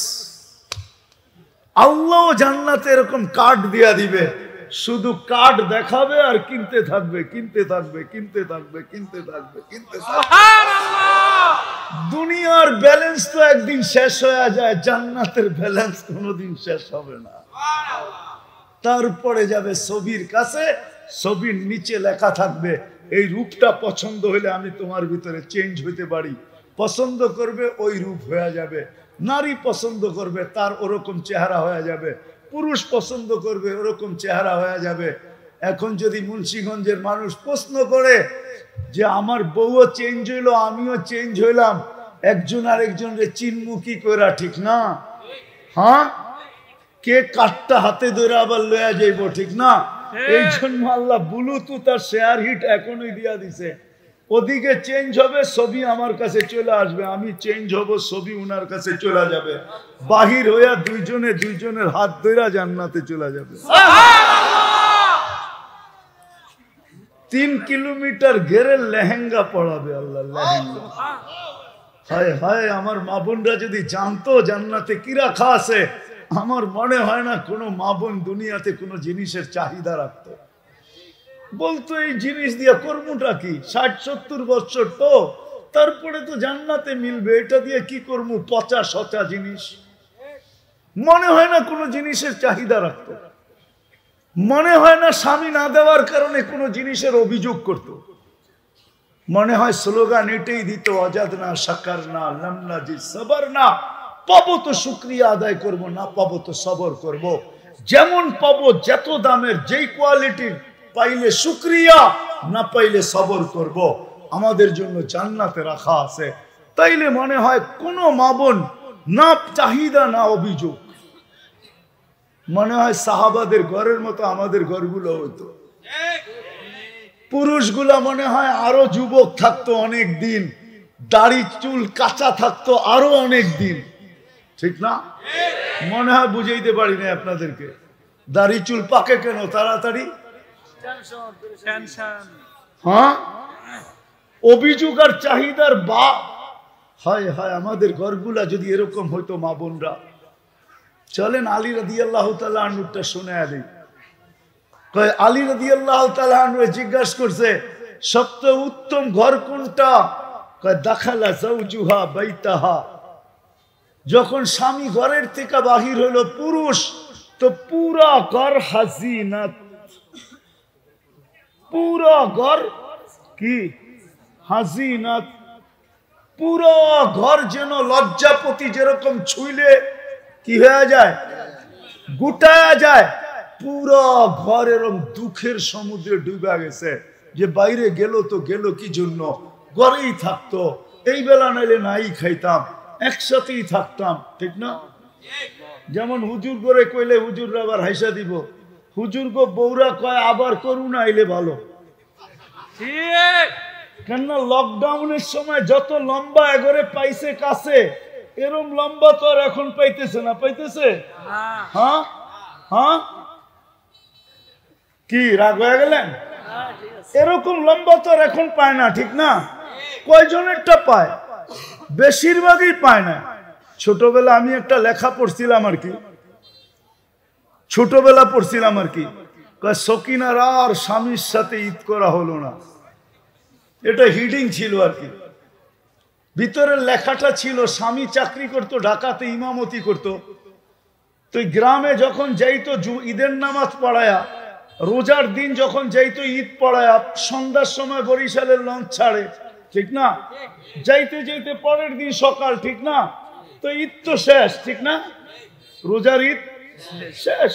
আল্লাহ জান্নাতে এরকম কার্ড দিয়া দিবে, শুধু কার্ড দেখাবে আর কিনতে থাকবে, কিনতে থাকবে, কিনতে থাকবে, কিনতে থাকবে, কিনতে থাকবে। দুনিয়ার ব্যালেন্স তো একদিন শেষ হয়ে যায়, জান্নাতের ব্যালেন্স কোনোদিন শেষ হবে না। তারপরে যাবে ছবির কাছে, ছবির নিচে লেখা থাকবে এই রূপটা পছন্দ হলে আমি তোমার ভিতরে চেঞ্জ হইতে পারি। পছন্দ করবে ওই রূপ হয়ে যাবে, নারী পছন্দ করবে তার ওরকম চেহারা হয়ে যাবে, পুরুষ পছন্দ করবে ওরকম চেহারা হয়ে যাবে। এখন যদি মুন্সিগঞ্জের মানুষ প্রশ্ন করে যে আমার বউও চেঞ্জ হইলো, আমিও চেঞ্জ হইলাম, একজন আরেকজনকে চিনমু কি কইরা, ঠিক না? হ্যাঁ, কে কাঠটা হাতে ধরে আবার লয়া যাইব, ঠিক না? এই জন্য আল্লাহ ব্লুটুথ আর শেয়ার হিট এখনই দিয়া দিছে। ওদিকে চেঞ্জ হবে, ছবি আমার কাছে চলে আসবে, আমি চেঞ্জ হব, ছবি উনার কাছে চলে যাবে, বাহির হইয়া দুইজনে দুইজনের হাত ধইরা জান্নাতে চলে যাবে। 3 কিলোমিটার ঘেরে লেহেঙ্গা পড়াবে আল্লাহ, লেহেঙ্গা। হায় হায়, আমার মা বোনরা যদি জানতো জান্নাতে কি রাখা আছে, আমার মনে হয় না কোনো মা বোন দুনিয়াতে কোনো জিনিসের চাহিদা রাখতো, বলতো এই জিনিস দিয়া কর্মটা কি, 60-70 বছর তো, তারপরে তো জান্নাতে মিলবে, এটা দিয়ে কি করবো, পচা সচা জিনিস। মনে হয় না কোনো জিনিসের চাহিদা রাখতো, মনে হয় না স্বামী না দেওয়ার কারণে কোনো জিনিসের অভিযোগ করত, মনে হয় স্লোগান এটাই দিত, আজাদ না, সাকার না, লামনা জি সবর না, পাবো তো শুকরিয়া আদায় করব, না পাবো তো সবর করব, যেমন পাবো যত দামের যেই কোয়ালিটির পাইলে শুকরিয়া, না পাইলে সবর করব, আমাদের জন্য জান্নাতে রাখা আছে। তাইলে মনে হয় কোনো মা বোন না চাহিদা না অভিযোগ, মনে হয় সাহাবাদের ঘরের মতো আমাদের ঘরগুলো হতো। পুরুষগুলা মনে হয় আরো যুবক থাকতো অনেক দিন, দাড়ি চুল কাঁচা থাকতো আরো অনেক দিন, ঠিক না? মনে হয় বুঝাইতে পারি না আপনাদেরকে, দাড়ি চুল পাকে কেন তাড়াতাড়ি? হ্যাঁ, অভিযোগ আর চাহিদার বা। হায় হায়, আমাদের ঘরগুলা যদি এরকম হইতো মা বোনরা। চলেন আলী রাদিয়াল্লাহু তাআলা আনহুটা শুনে দিই। আলী রাদিয়াল্লাহু তাআলা আনহু জিজ্ঞাসা করছে সবচেয়ে উত্তম ঘর কোনটা? দাখালা যাওজুহা বাইতাহা, যখন স্বামী ঘরের থেকে বাহির হলো পুরুষ, তো পুরা ঘর হাজিনাত, পুরা ঘর কি হাজিনাত, পুরো ঘর যেন লজ্জাপতি যেরকম ছুইলে কি হয়ে যায়, গুটায়া যায়, পুরো ঘর এরকম দুঃখের সমুদ্রে ডুবে গেছে, যে বাইরে গেল তো গেল কি জন্য, ঘরেই থাকতো, এই বেলা নাইলে নাই খাইতাম, একসাথেই থাকতাম, ঠিক না? যেমন হুজুর করে কইলে হুজুররা আবার হাইসা দিব, হুজুর গো বৌরা কয় আবার করুণা আইলে ভালো, কেননা লকডাউনের সময় যত লম্বা এগরে পাইছে কাছে, এরম লম্বা তো আর এখন পাইতেছে না, পাইতেছে? হ্যাঁ হ্যাঁ, কি রাগ হয়ে গেলেন? এরকম লম্বা তো আর এখন পায় না, ঠিক না? কয়জনেরটা পায়, বেশিরভাগই পায় না। ছোটবেলা আমি একটা লেখা পড়ছিলাম আর কি, ছোটবেলা পড়ছিলাম আর কি, সকিনার আর স্বামীর সাথে ঈদ করা হলো না, এটা হিডিং ছিল আর কি। ভিতরের লেখাটা ছিল স্বামী চাকরি করতো ঢাকাতে, ইমামতি করতো, তো গ্রামে যখন যাইতো ঈদের নামাজ পড়ায়া, রোজার দিন যখন যাইতো ঈদ পড়ায়া, সন্ধ্যার সময় বরিশালের লঞ্চ ছাড়ে, ঠিক না? যাইতে যাইতে পরের দিন সকাল, ঠিক না? তো ঈদ তো শেষ, ঠিক না? রোজার ঈদ শেষ।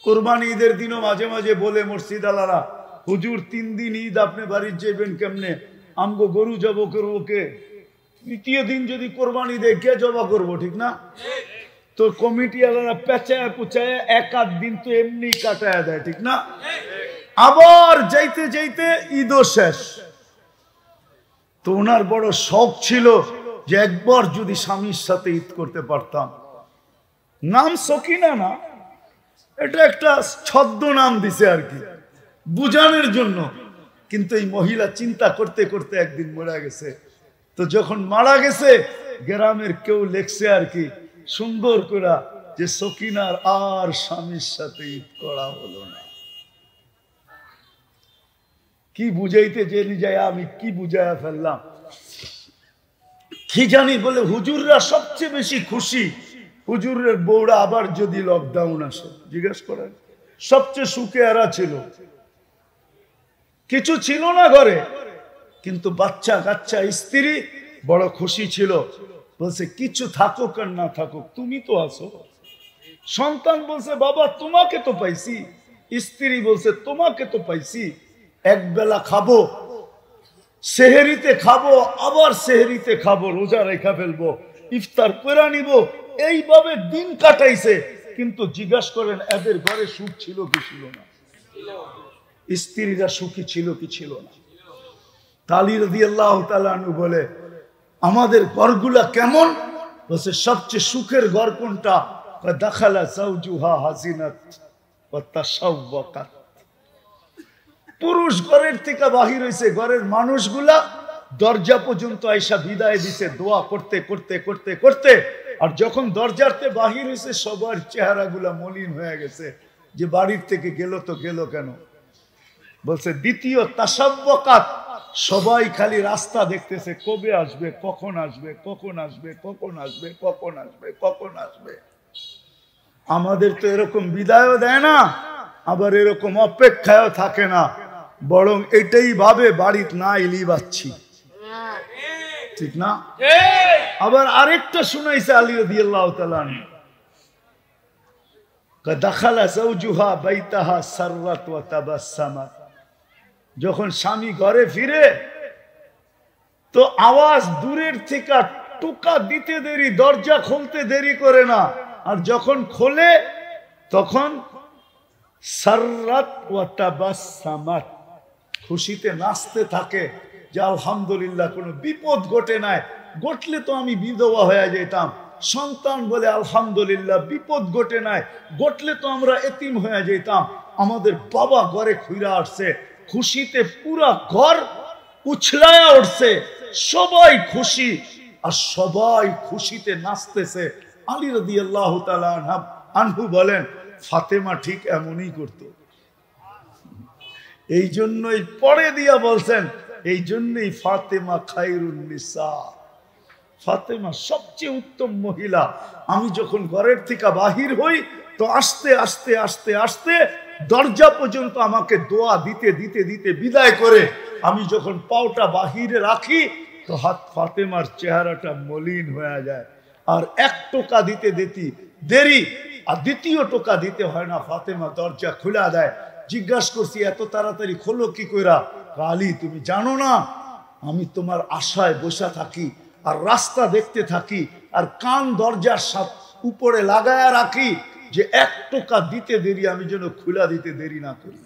কোরবানি ঈদের দিনও মাঝে মাঝে বলে মসজিদ আলারা, হুজুর 3 দিন ঈদ আপনি বাড়ির যাবেন কেমনে, আমগো গরু জব করবো কে, তৃতীয় দিন যদি কোরবানি দেয় কে জবা করবো, ঠিক না? তো কমিটি আলারা পেঁচায় পুচায় 1-8 দিন তো এমনি কাটায় দেয়, ঠিক না? আবার যাইতে যাইতে ঈদও শেষ। তো ওনার বড় শখ ছিল যে একবার যদি স্বামীর সাথে ঈদ করতে পারতাম। নাম সকিনা না, এটা একটা ছদ্ম নাম দিছে আর কি, বুঝানোর জন্য। কিন্তু এই মহিলা চিন্তা করতে করতে একদিন মারা গেছে। তো যখন মারা গেছে, গ্রামের কেউ লেখছে আর কি সুন্দর করে, যে সকিনার আর স্বামীর সাথে ঈদ করা হলো না। কি বুঝাইতে জেনে যায়, আমি কি বুঝাইয়া ফেললাম কি জানি। বলে হুজুররা সবচেয়ে বেশি খুশি, হুজুরের বউরা আবার যদি লকডাউন আসে, জিজ্ঞেস করেন সবচেয়ে সুখে এরা ছিল, কিছু ছিল না ঘরে, কিন্তু বাচ্চা কাচ্চা স্ত্রী বড় খুশি ছিল। বলছে কিছু থাকুক আর না থাকুক তুমি তো আছো। সন্তান বলছে বাবা তোমাকে তো পাইছি, স্ত্রী বলছে তোমাকে তো পাইছি, এক বেলা খাবো, সেহেরিতে খাবো, আবার সেহেরিতে খাবো, রোজা রেখা ফেলবো, ইফতার করে নিব, এইভাবে দিন কাটাইছে। কিন্তু জিজ্ঞাসা করেন এদের ঘরে সুখ ছিল কি ছিল না? স্ত্রীরা সুখী ছিল কি ছিল না? আলী রাদিয়াল্লাহু তাআলা আনহু বলে, আমাদের ঘরগুলা কেমন? বলছে সবচেয়ে সুখের ঘর কোনটা? দাখালা যাওজুহা হাজিনাত ওয়া তাশাওয়াকাত। পুরুষ ঘরের থেকে বাহির হইছে, ঘরের মানুষগুলা দরজা পর্যন্ত আইসা বিদায় দিছে দোয়া করতে করতে করতে করতে। আর যখন দরজাতে বাহির হইছে সবার চেহারাগুলা মলিন হয়ে গেছে, যে বাড়ির থেকে গেল তো গেল কেন? বলছে দ্বিতীয় তাশাওয়াকাত, সবাই খালি রাস্তা দেখতেছে, কবে আসবে, কখন আসবে, কখন আসবে, কখন আসবে, কখন আসবে, কখন আসবে। আমাদের তো এরকম বিদায়ও দেয় না, আবার এরকম অপেক্ষায়ও থাকে না, বরং এটাই ভাবে বাড়িতে না এলি বাচ্ছি, ঠিক না? আবার আরেকটা শুনাইছে আলী রাদিয়াল্লাহু তাআলা আনহু, দাখালা যাওজুহা বাইতাহা সাররাত ওয়া তাবাসসামাত। যখন স্বামী ঘরে ফিরে তো আওয়াজ দূরের থেকে টোকা দিতে দেরি, দরজা খুলতে দেরি করে না, আর যখন খোলে তখন সাররাত ওয়া তাবাসসামাত, খুশিতে নাচতে থাকে যে আলহামদুলিল্লাহ কোনো বিপদ ঘটে নাই, ঘটলে তো আমি বিধবা হয়ে যেতাম। সন্তান বলে আলহামদুলিল্লাহ বিপদ ঘটে নাই, ঘটলে তো আমরা এতিম হয়ে যেতাম। আমাদের বাবা ঘরে খুইরা আসছে, খুশিতে পুরা ঘর উছলায়া উঠছে, সবাই খুশি, আর সবাই খুশিতে নাচতেছে। আলী রাদিয়াল্লাহু তাআলা আনহু বলেন, ফাতেমা ঠিক এমনই করতো। এই জন্যই পরে দিয়া বলছেন, এই জন্যই ফাতেমা খায়রুন নিসা, ফাতেমা সবচেয়ে উত্তম মহিলা। আমি যখন ঘরের থেকে বাহির হই তো আস্তে আস্তে আস্তে আস্তে দরজা পর্যন্ত আমাকে দোয়া দিতে দিতে দিতে বিদায় করে, আমি যখন পাওটা বাহিরে রাখি তো হাত ফাতেমার চেহারাটা মলিন হয়ে যায়। আর এক টোকা দিতে দিতে দেরি, আর দ্বিতীয় টোকা দিতে হয় না, ফাতেমা দরজা খুলে দেয়। জিজ্ঞাসা করছি এত তাড়াতাড়ি খোলো কি কইরা? আলী তুমি জানো না আমি তোমার আশায় বসে থাকি, আর রাস্তা দেখতে থাকি, আর কান দরজার উপরে লাগায়া রাখি, যে এক টোকা দিতে দেরি আমি যেন খুলা দিতে দেরি না করি।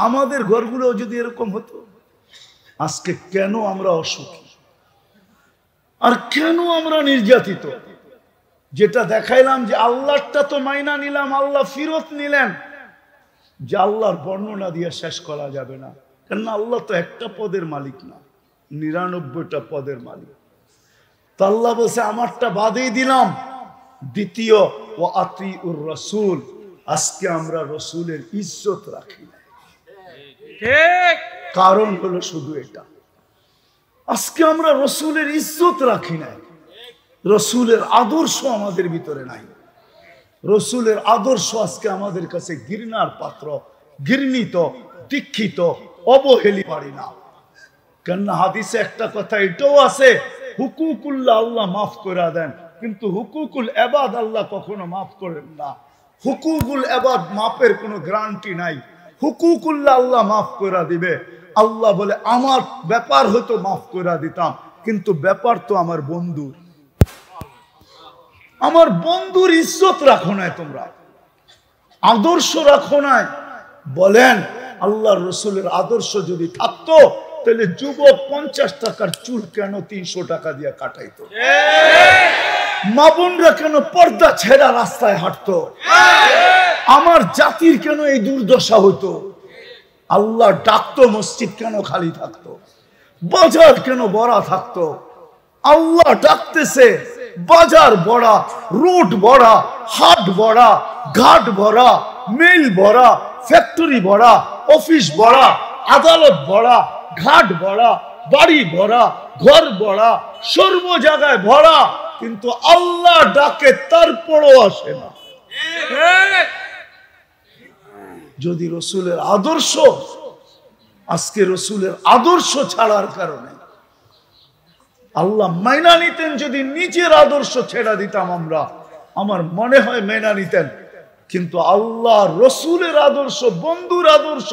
আমাদের ঘরগুলো যদি এরকম হতো, আজকে কেন আমরা অসুখী, আর কেন আমরা নির্যাতিত? যেটা দেখাইলাম যে আল্লাহটা তো মাইনা নিলাম, আল্লাহ ফিরত নিলেন, যে আল্লাহর বর্ণনা দিয়ে শেষ করা যাবে না। কেননা আল্লাহ তো একটা পদের মালিক না, 99টা পদের মালিক। তো আল্লাহ বলছে আমারটা বাদেই দিলাম। দ্বিতীয় ও আতিউর রাসূল, আজকে আমরা রসুলের ইজ্জত রাখি না। কারণ হলো শুধু এটা, আজকে আমরা রসুলের ইজ্জত রাখি না, রসুলের আদর্শ আমাদের ভিতরে নাই। রসুলের আদর্শ আজকে আমাদের কাছে ঘৃণার পাত্র, ঘৃণিত, দীক্ষিত, অবহেলি পারি না। কেননা হাদিসে একটা কথা এটাও আছে, হুকুকুল্লাহ আল্লাহ মাফ করে দেন, কিন্তু হুকুকুল ইবাদ আল্লাহ কখনো মাফ করেন না। হুকুকুল ইবাদ মাফের কোনো গ্যারান্টি নাই, হুকুকুল্লাহ আল্লাহ মাফ করে দিবে। আল্লাহ বলে আমার ব্যাপার হয়তো মাফ করে দিতাম, কিন্তু ব্যাপার তো আমার বন্ধুর, আমার বন্ধুর ইজ্জত রাখো নাই, তোমরা আদর্শ রাখো নাই। বলেন আল্লাহর রসুলের আদর্শ যদি থাকতো তাহলে যুবক 50 টাকার চুল কেন 300 টাকা দিয়ে কাটাইতো? মা বোনরা কেন পর্দা ছেড়া রাস্তায় হাঁটতো? আমার জাতির কেন এই দুর্দশা হতো? আল্লাহ ডাকতো, মসজিদ কেন খালি থাকতো? বাজার কেন ভরা থাকতো? আল্লাহ ডাকতেছে, বাজার ভরা, রোড ভরা, হাট ভরা, ঘাট ভরা, মিল ভরা, ফ্যাক্টরি ভরা, অফিস ভরা, আদালত ভরা, ঘাট ভরা, বাড়ি ভরা, ঘর ভরা, সর্ব জায়গায় ভরা, কিন্তু আল্লাহ ডাকে তারপরও আসে না। যদি রসুলের আদর্শ, আজকে রসুলের আদর্শ ছাড়ার কারণে আল্লাহ মাইনা নিতেন, যদি নিজের আদর্শ ছেড়া দিতাম আমরা, আমার মনে হয় মেনা নিতেন। কিন্তু আল্লাহ রসুলের আদর্শ, বন্ধুর আদর্শ,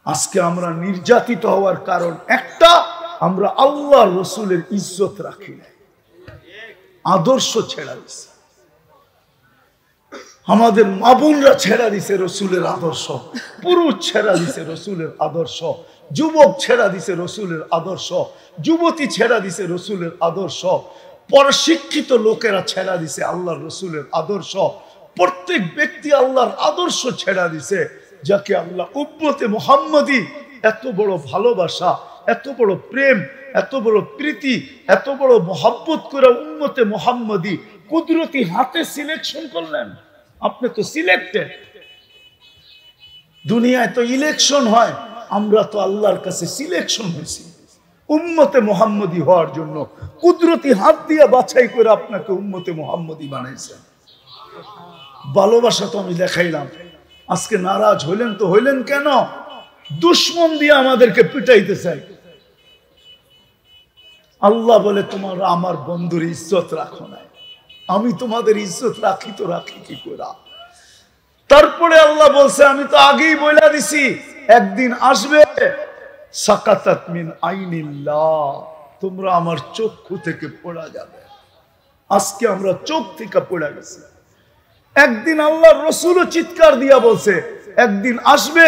আজকে আমরা নির্যাতিত হওয়ার কারণ একটা, আমরা আল্লাহ রসুলের ইজ্জত রাখি না, আদর্শ ছেড়া দিছি। আমাদের মা বোনরা ছেড়া দিছে রসুলের আদর্শ, পুরুষ ছেড়া দিছে রসুলের আদর্শ, যুবক ছেড়া দিছে রসুলের আদর্শ, যুবতী ছেড়া দিছে রসুলের আদর্শ, পরশিক্ষিত লোকেরা ছেড়া দিছে আল্লাহর রসুলের আদর্শ। প্রত্যেক ব্যক্তি আল্লাহর আদর্শ ছেড়া দিছে, যাকে আল্লাহ উম্মতে মুহাম্মদী এত বড় ভালোবাসা, এত বড় প্রেম, এত বড় প্রীতি, এত বড় মহব্বত করে উম্মতে মুহাম্মদী কুদরতি হাতে সিলেকশন করলেন। আপনি তো সিলেক্টেড। দুনিয়ায় তো ইলেকশন হয়, আমরা তো আল্লাহর কাছে সিলেকশন হয়েছি উম্মতে মুহাম্মদী হওয়ার জন্য। কুদরতি হাত দিয়ে বাছাই করে আপনাকে উম্মতে মুহাম্মদী বানাইছেন। ভালোবাসা তো আমি দেখাইলাম, আজকে নারাজ হইলেন তো হইলেন কেন? দুশ্মন দিয়ে আমাদেরকে পিটাইতে চাই। আল্লাহ বলে তোমরা আমার বন্ধুর ইজ্জত রাখো না, আমি তোমাদের ইজ্জত রাখি তো রাখি কি করে? তারপরে আল্লাহ বলছে আমি তো আগেই বলে দিছি একদিন আসবে সাকাতাত মিন আইনিল্লাহ, তোমরা আমার চক্ষু থেকে পড়া যাবে। আজকে আমরা চোখ থেকে পড়ে গেছি। একদিন আল্লাহর রাসূলও চিৎকার দিয়া বলছে একদিন আসবে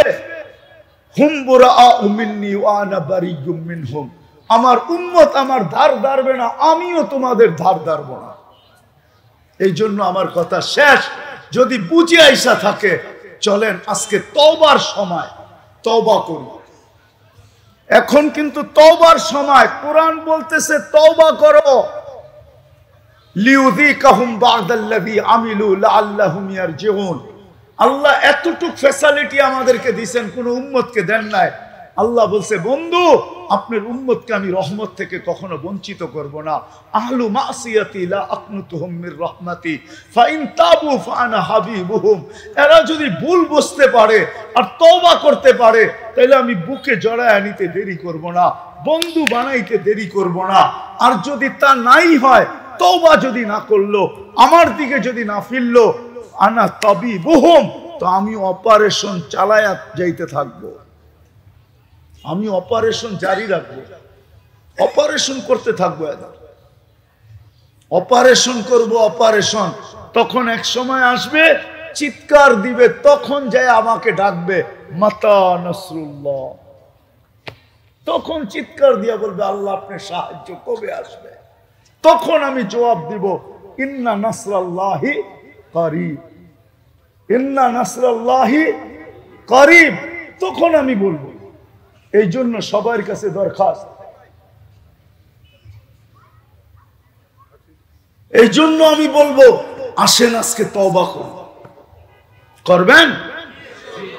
হুম বুরাআউ মিন্নী ওয়া আনা বারিয়্যুম মিনহুম, আমার উম্মত আমার ধার ধারবে না, আমিও তোমাদের ধার ধারবো না। এই জন্য আমার কথা শেষ। যদি বুঝে আইসা থাকে চলেন আজকে তওবার সময়, তওবা করি। এখন কিন্তু তওবার সময়। কোরআন বলতেছে তওবা করো, লিউযিকাহুম বা'দাল্লাযী আমিলু লাআল্লাহুম ইয়ারজিউন। আল্লাহ এতটুক ফ্যাসিলিটি আমাদেরকে দিবেন, কোন উম্মতকে দেন নাই। আল্লাহ বলছে বন্ধু আপনার উম্মতকে আমি রহমত থেকে কখনো বঞ্চিত করব না। আহলু মাসিয়াতি লা আকনুতুহুম মির রাহমাতি ফাইন তাবু ফাআনা হাবিবুহুম। এরা যদি ভুল বুঝতে পারে আর তওবা করতে পারে তাহলে আমি বুকে জড়ায় নিতে দেরি করব না, বন্ধু বানাইতে দেরি করব না। আর যদি তা নাই হয়, তওবা যদি না করলো, আমার দিকে যদি না ফিরলো, আনা তাবিবুহুম, তো আমি অপারেশন চালায়া যাইতে থাকবো, আমি অপারেশন জারি রাখবো, অপারেশন করতে থাকবো, অপারেশন করব অপারেশন। তখন এক সময় আসবে চিৎকার দিবে, তখন যায় আমাকে ডাকবে মাতা নসরুল্লাহ। তখন চিৎকার দিয়া বলবে আল্লাহ আপনার সাহায্য কবে আসবে? তখন আমি জবাব দিব ইন্না নাসরাল্লাহি করিব, ইন্না নাসরাল্লাহি করিব। তখন আমি বলবো। এই জন্য সবার কাছে দরখাস্ত, এই জন্য আমি বলবো আসেন আজকে তওবা করুন। করবেন?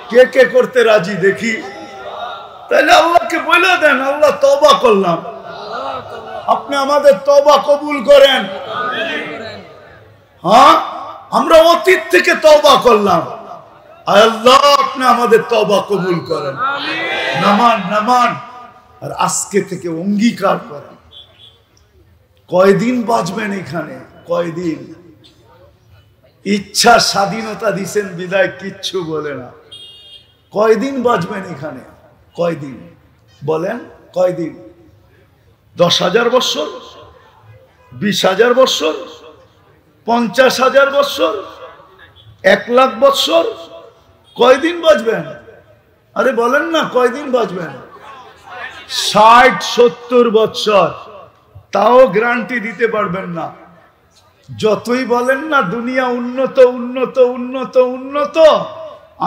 কে কে করতে রাজি দেখি? তাহলে আল্লাহকে বলে দেন আল্লাহ তওবা করলাম, আপনি আমাদের তওবা কবুল করেন। হ্যাঁ, আমরা অতীত থেকে তওবা করলাম, আল্লাহ আপনি আমাদের তওবা কবুল করেন। নামান নামান। আর আজকে থেকে অঙ্গীকার করেন কয়দিন বাঁচবেন এখানে, কয়দিন। ইচ্ছা স্বাধীনতা দিছেন বিদায় কিচ্ছু বলে না। কয়দিন বাঁচবেন এখানে, কয়দিন বলেন? কয়দিন? 10,000 বছর, 20,000 বছর, 50,000 বছর, 1,00,000 বছর? কয়দিন বাঁচবেন? আরে বলেন না কয়দিন বাঁচবেন? 60-70 বছর, তাও গ্যারান্টি দিতে পারবেন না। যতই বলেন না দুনিয়া উন্নত উন্নত উন্নত উন্নত,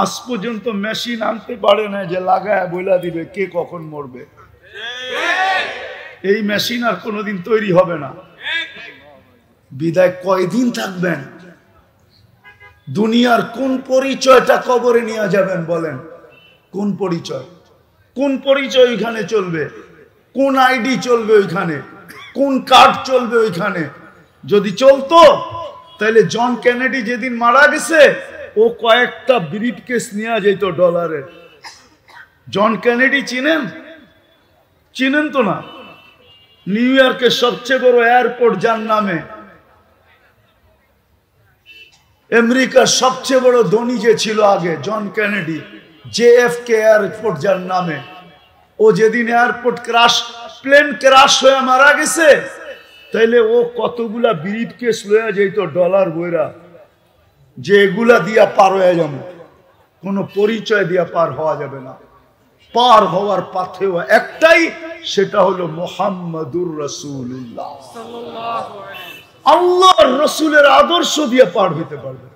আজ পর্যন্ত মেশিন আনতে পারে না যে লাগায় বইলা দিবে কে কখন মরবে। এই মেশিন আর কোনোদিন তৈরি হবে না। বিদায় কয়দিন থাকবেন? দুনিয়ার কোন পরিচয়টা কবরে নিয়ে যাবেন বলেন? কোন পরিচয়? কোন পরিচয় ওইখানে চলবে? কোন আইডি চলবে ওইখানে? কোন কার্ড চলবে ওইখানে? যদি চলতো তাহলে জন কেনেডি যেদিন মারা গেছে ও কয়েকটা ব্রিফকেস নিয়ে যেত ডলারের। জন কেনেডি চিনেন? চিনেন তো না? নিউ ইয়র্কের সবচেয়ে বড় এয়ারপোর্ট যার নামে, আমেরিকার সবচেয়ে বড় ধনী যে ছিল আগে জন কেনেডি, JFK এয়ারপোর্ট যার নামে, ও যেদিন এয়ারপোর্ট ক্রাশ, প্লেন ক্রাশ হয়ে মারা গেছে, তাইলে ও কতগুলা ব্রিফকেস লইয়া যেত ডলার বইরা। যে এগুলা দিয়া পার হয়ে যাবো, কোনো পরিচয় দিয়া পার হওয়া যাবে না। পার হওয়ার পাথেও একটাই, সেটা হলো মুহাম্মাদুর রাসূলুল্লাহ। আল্লাহর রসুলের আদর্শ দিয়ে পার হইতে পারবে।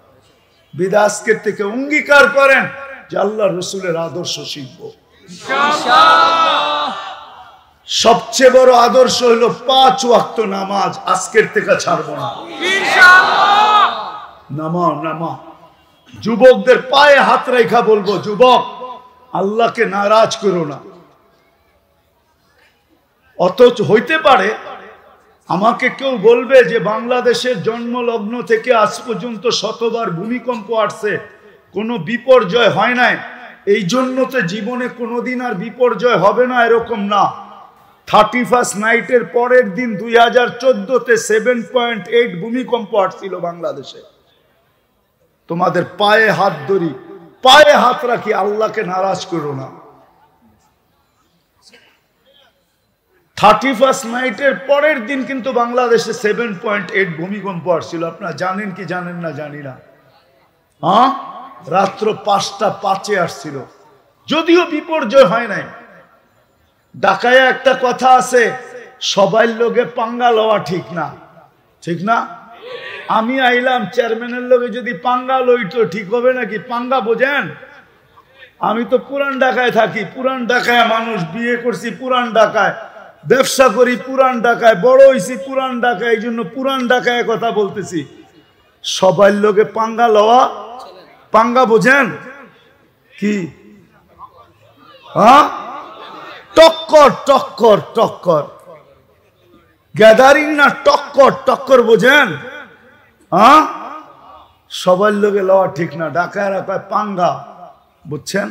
বিদায় আজকের থেকে অঙ্গীকার করেন যে আল্লাহর রসুলের আদর্শ শিখব। সবচেয়ে বড় আদর্শ হলো 5 ওয়াক্ত নামাজ, আজকের থেকে ছাড়বো না। নামাও নামাও। যুবকদের পায়ে হাত রেখা বলবো, যুবক আল্লাহকে নারাজ করো না। অথচ হইতে পারে আমাকে কেউ বলবে যে বাংলাদেশের জন্মলগ্ন থেকে আজ পর্যন্ত শতবার ভূমিকম্প আসছে, কোনো বিপর্যয় হয় নাই, এই জন্য তো জীবনে কোনোদিন আর বিপর্যয় হবে না, এরকম না। 31st নাইটের পরের দিন 2014-তে 7.8 ভূমিকম্প আসছিল বাংলাদেশে। তোমাদের পায়ে হাত ধরি, পায়ে হাত রাখি, আল্লাহকে নারাজ করো না। 31st নাইটের পরের দিন কিন্তু বাংলাদেশে 7.8 ভূমিকম্প আসছিল। আপনারা জানেন কি জানেন না জানি না। হ্যাঁ, রাত্র 5টা 5-এ আসছিল, যদিও বিপর্যয় হয় নাই। ঢাকায় একটা কথা আছে, সবাই লোকে পাঙ্গা লওয়া ঠিক না, ঠিক না? আমি আইলাম, চেয়ারম্যানের লোকে যদি পাঙ্গা লইতো ঠিক হবে নাকি? পাঙ্গা বোঝেন? আমি তো পুরান ঢাকায় থাকি, পুরান ঢাকায় মানুষ, বিয়ে করছি পুরান ঢাকায়, ব্যবসা করি পুরান ঢাকায়, বড় হয়েছি পুরান ঢাকায়, এই জন্য পুরান ঢাকায় কথা বলতেছি। সবাই লোকে পাঙ্গা লওয়া, পাঙ্গা বোঝেন কি? হ্যাঁ, টক্কর টক্কর টক্কর, গ্যাদারিং না টক্কর টক্কর, বোঝেন? হ্যাঁ, সবার লোকে লওয়া ঠিক না। ঢাকায় রাখায় পাঙ্গা, বুঝছেন?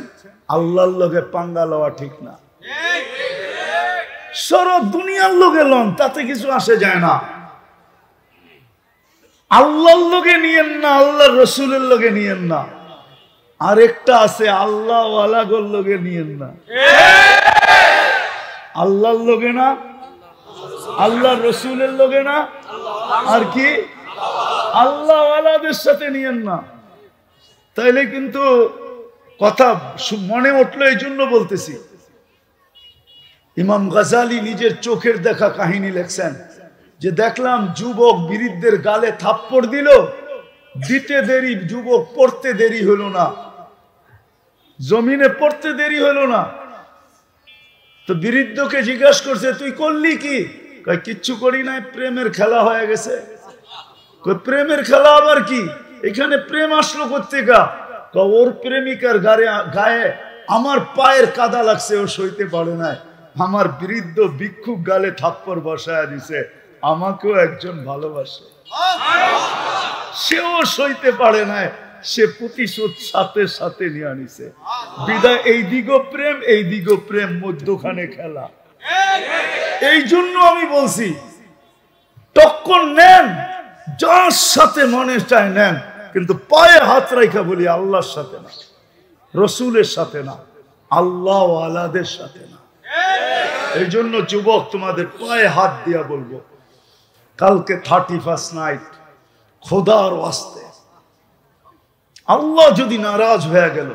আল্লাহর লোকে পাঙ্গা লওয়া ঠিক না। সর দুনিয়ার লোকে লন, তাতে কিছু আসে যায় না। আল্লাহর লোকে নিয়েন না, আল্লাহর রসুলের লোকে নিয়েন না। আরেকটা আছে, আল্লাহ ওয়ালাগর লোকে নিয়েন না। আল্লাহর লোকে না, আল্লাহর রসুলের লোকে না, আর কি আল্লাহ ওয়ালাদের সাথে নিয়েন না। তাইলে কিন্তু কথা মনে উঠলো, এই জন্য বলতেছি। ইমাম গাজালি নিজের চোখের দেখা কাহিনী লেখছেন যে দেখলাম যুবক বৃদ্ধের গালে থাপ্পড় দিল, দিতে দেরি, যুবক পড়তে দেরি হলো না, জমিনে পড়তে দেরি হলো না। তো বৃদ্ধকে জিজ্ঞাসা করছে, তুই করলি কি? কয় কিচ্ছু করি নাই, প্রেমের খেলা হয়ে গেছে। প্রেমের খেলা আবার কি? এখানে প্রেম আসলো কোত্থেকা? ওর প্রেমিকার গায়ে আমার পায়ের কাদা লাগছে, ও সইতে পারে নাই। আমার বৃদ্ধ ভিক্ষুক গালে থাপ্পড় বসায় দিছে, আমাকেও একজন ভালোবাসে, সেও সইতে পারে নাই, সে প্রতিশোধ সাথে সাথে নিয়ে আনিছে। বিদায় এই দিগো প্রেম, এই দিগো প্রেম, মধ্যখানে খেলা। এই জন্য আমি বলছি টক্কর নেন, যার সাথে মনে চায় নেন, কিন্তু পায়ে হাত রাখা বলি আল্লাহর সাথে না, রসুলের সাথে না, আল্লাহ ওয়ালাদের সাথে না। এই জন্য যুবক তোমাদের পায়ে হাত দিয়া বলবো, কালকে 31st নাইট, খোদার ওয়াস্তে আল্লাহ যদি নারাজ হয়ে গেল,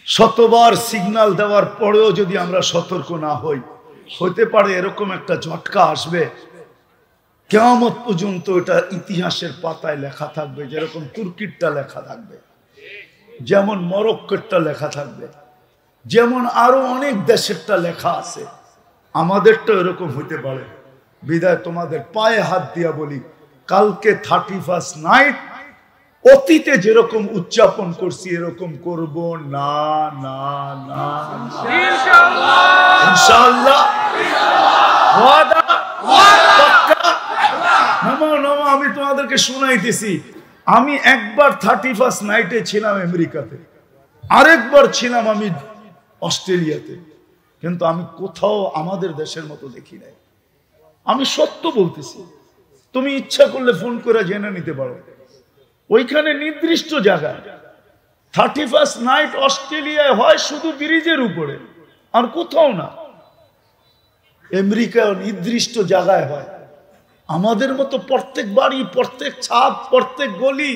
শতবার সিগন্যাল দেওয়ার পরেও যদি আমরা সতর্ক না হই, হতে পারে এরকম একটা ঝটকা আসবে, কিয়ামত পর্যন্ত এটা ইতিহাসের পাতায় লেখা থাকবে। যেরকম তুর্কিরটা লেখা থাকবে, যেমন মরক্কোরটা লেখা থাকবে, যেমন আরো অনেক দেশেরটা লেখা আছে, আমাদেরটা এরকম হইতে পারে। বিদায় তোমাদের পায়ে হাত দিয়া বলি, কালকে 31st নাইট অতীতে যেরকম উদযাপন করছি এরকম করব না, না না, ইনশাআল্লাহ। ওয়াদা, পাক্কা। নামো নামো, আমি তোমাদেরকে শোনাইতেছি। আমি একবার 31st নাইটে ছিলাম আমেরিকাতে, আরেকবার ছিলাম আমি অস্ট্রেলিয়াতে, কিন্তু আমি কোথাও আমাদের দেশের মতো দেখি নাই। আমি সত্য বলতেছি, তুমি ইচ্ছা করলে ফোন করে জেনে নিতে পারো। ওইখানে নির্দিষ্ট জায়গায় 31st নাইট অস্ট্রেলিয়ায় হয় শুধু ব্রিজের উপরে, আর কোথাও না। আমেরিকায় নির্দিষ্ট জায়গায় হয়, আমাদের মতো প্রত্যেক বাড়ি, প্রত্যেক ছাদ, প্রত্যেক গলি,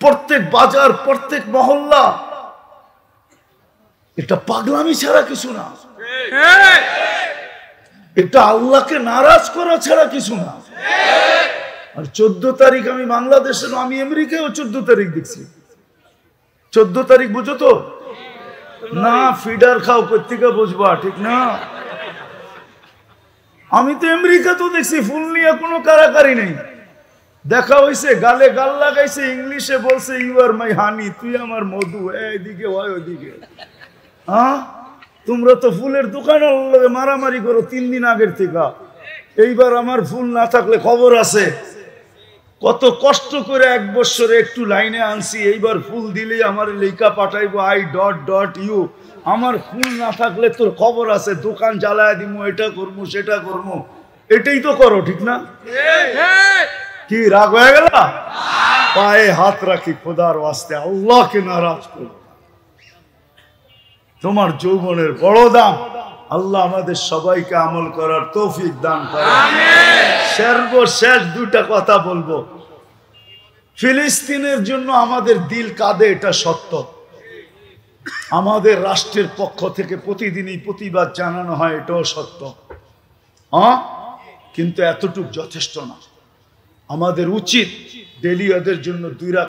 প্রত্যেক বাজার, প্রত্যেক মহল্লা, এটা পাগলামি ছাড়া কিছু না। এটা আল্লাহকে নারাজ করা ছাড়া কিছু না। আর 14 তারিখ আমি বাংলাদেশে, আমি আমেরিকায়ও 14 তারিখ দেখছি। 14 তারিখ বুঝো তো না? ফিডার খাও কোত্থেকে বুঝবা, ঠিক না? আমি তো আমেরিকা তো দেখছি ফুল নিয়ে কোনো কারাকারি নেই, দেখা হয়েছে, গালে গাল লাগাইছে, ইংলিশে বলছে ইউ আর মাই হানি, তুই আমার মধু, এইদিকে হয় ওইদিকে। হ্যাঁ, তোমরা তো ফুলের দোকানের লগে মারামারি করো 3 দিন আগের থেকে। এইবার আমার ফুল না থাকলে খবর আছে। কত কষ্ট করে 1 বছরে একটু লাইনে আনছি, এইবার ফুল দিলেই আমার লেখা পাঠাইবো I.U। আমার ফুল না থাকলে তোর খবর আছে, দোকান জ্বালায় দিমু, এটা করবো সেটা করবো। এটাই তো করো, ঠিক না? কি রাগ হয়ে গেল? পায়ে হাত রাখি, খোদার ওয়াস্তে আল্লাহকে নারাজ করো। তোমার যৌবনের বড় দাম। আল্লাহ আমাদের সবাইকে আমল করার তৌফিক দান করে। সর্বশেষ 2টা কথা বলবো। ফিলিস্তিনের জন্য আমাদের দিল কাঁদে, এটা সত্য। আমাদের রাষ্ট্রের পক্ষ থেকে প্রতিদিনই প্রতিবাদ জানানো হয়, এটাও সত্য। কিন্তু এতটুক যথেষ্ট না। আমাদের উচিত ডেলি ওদের জন্য 2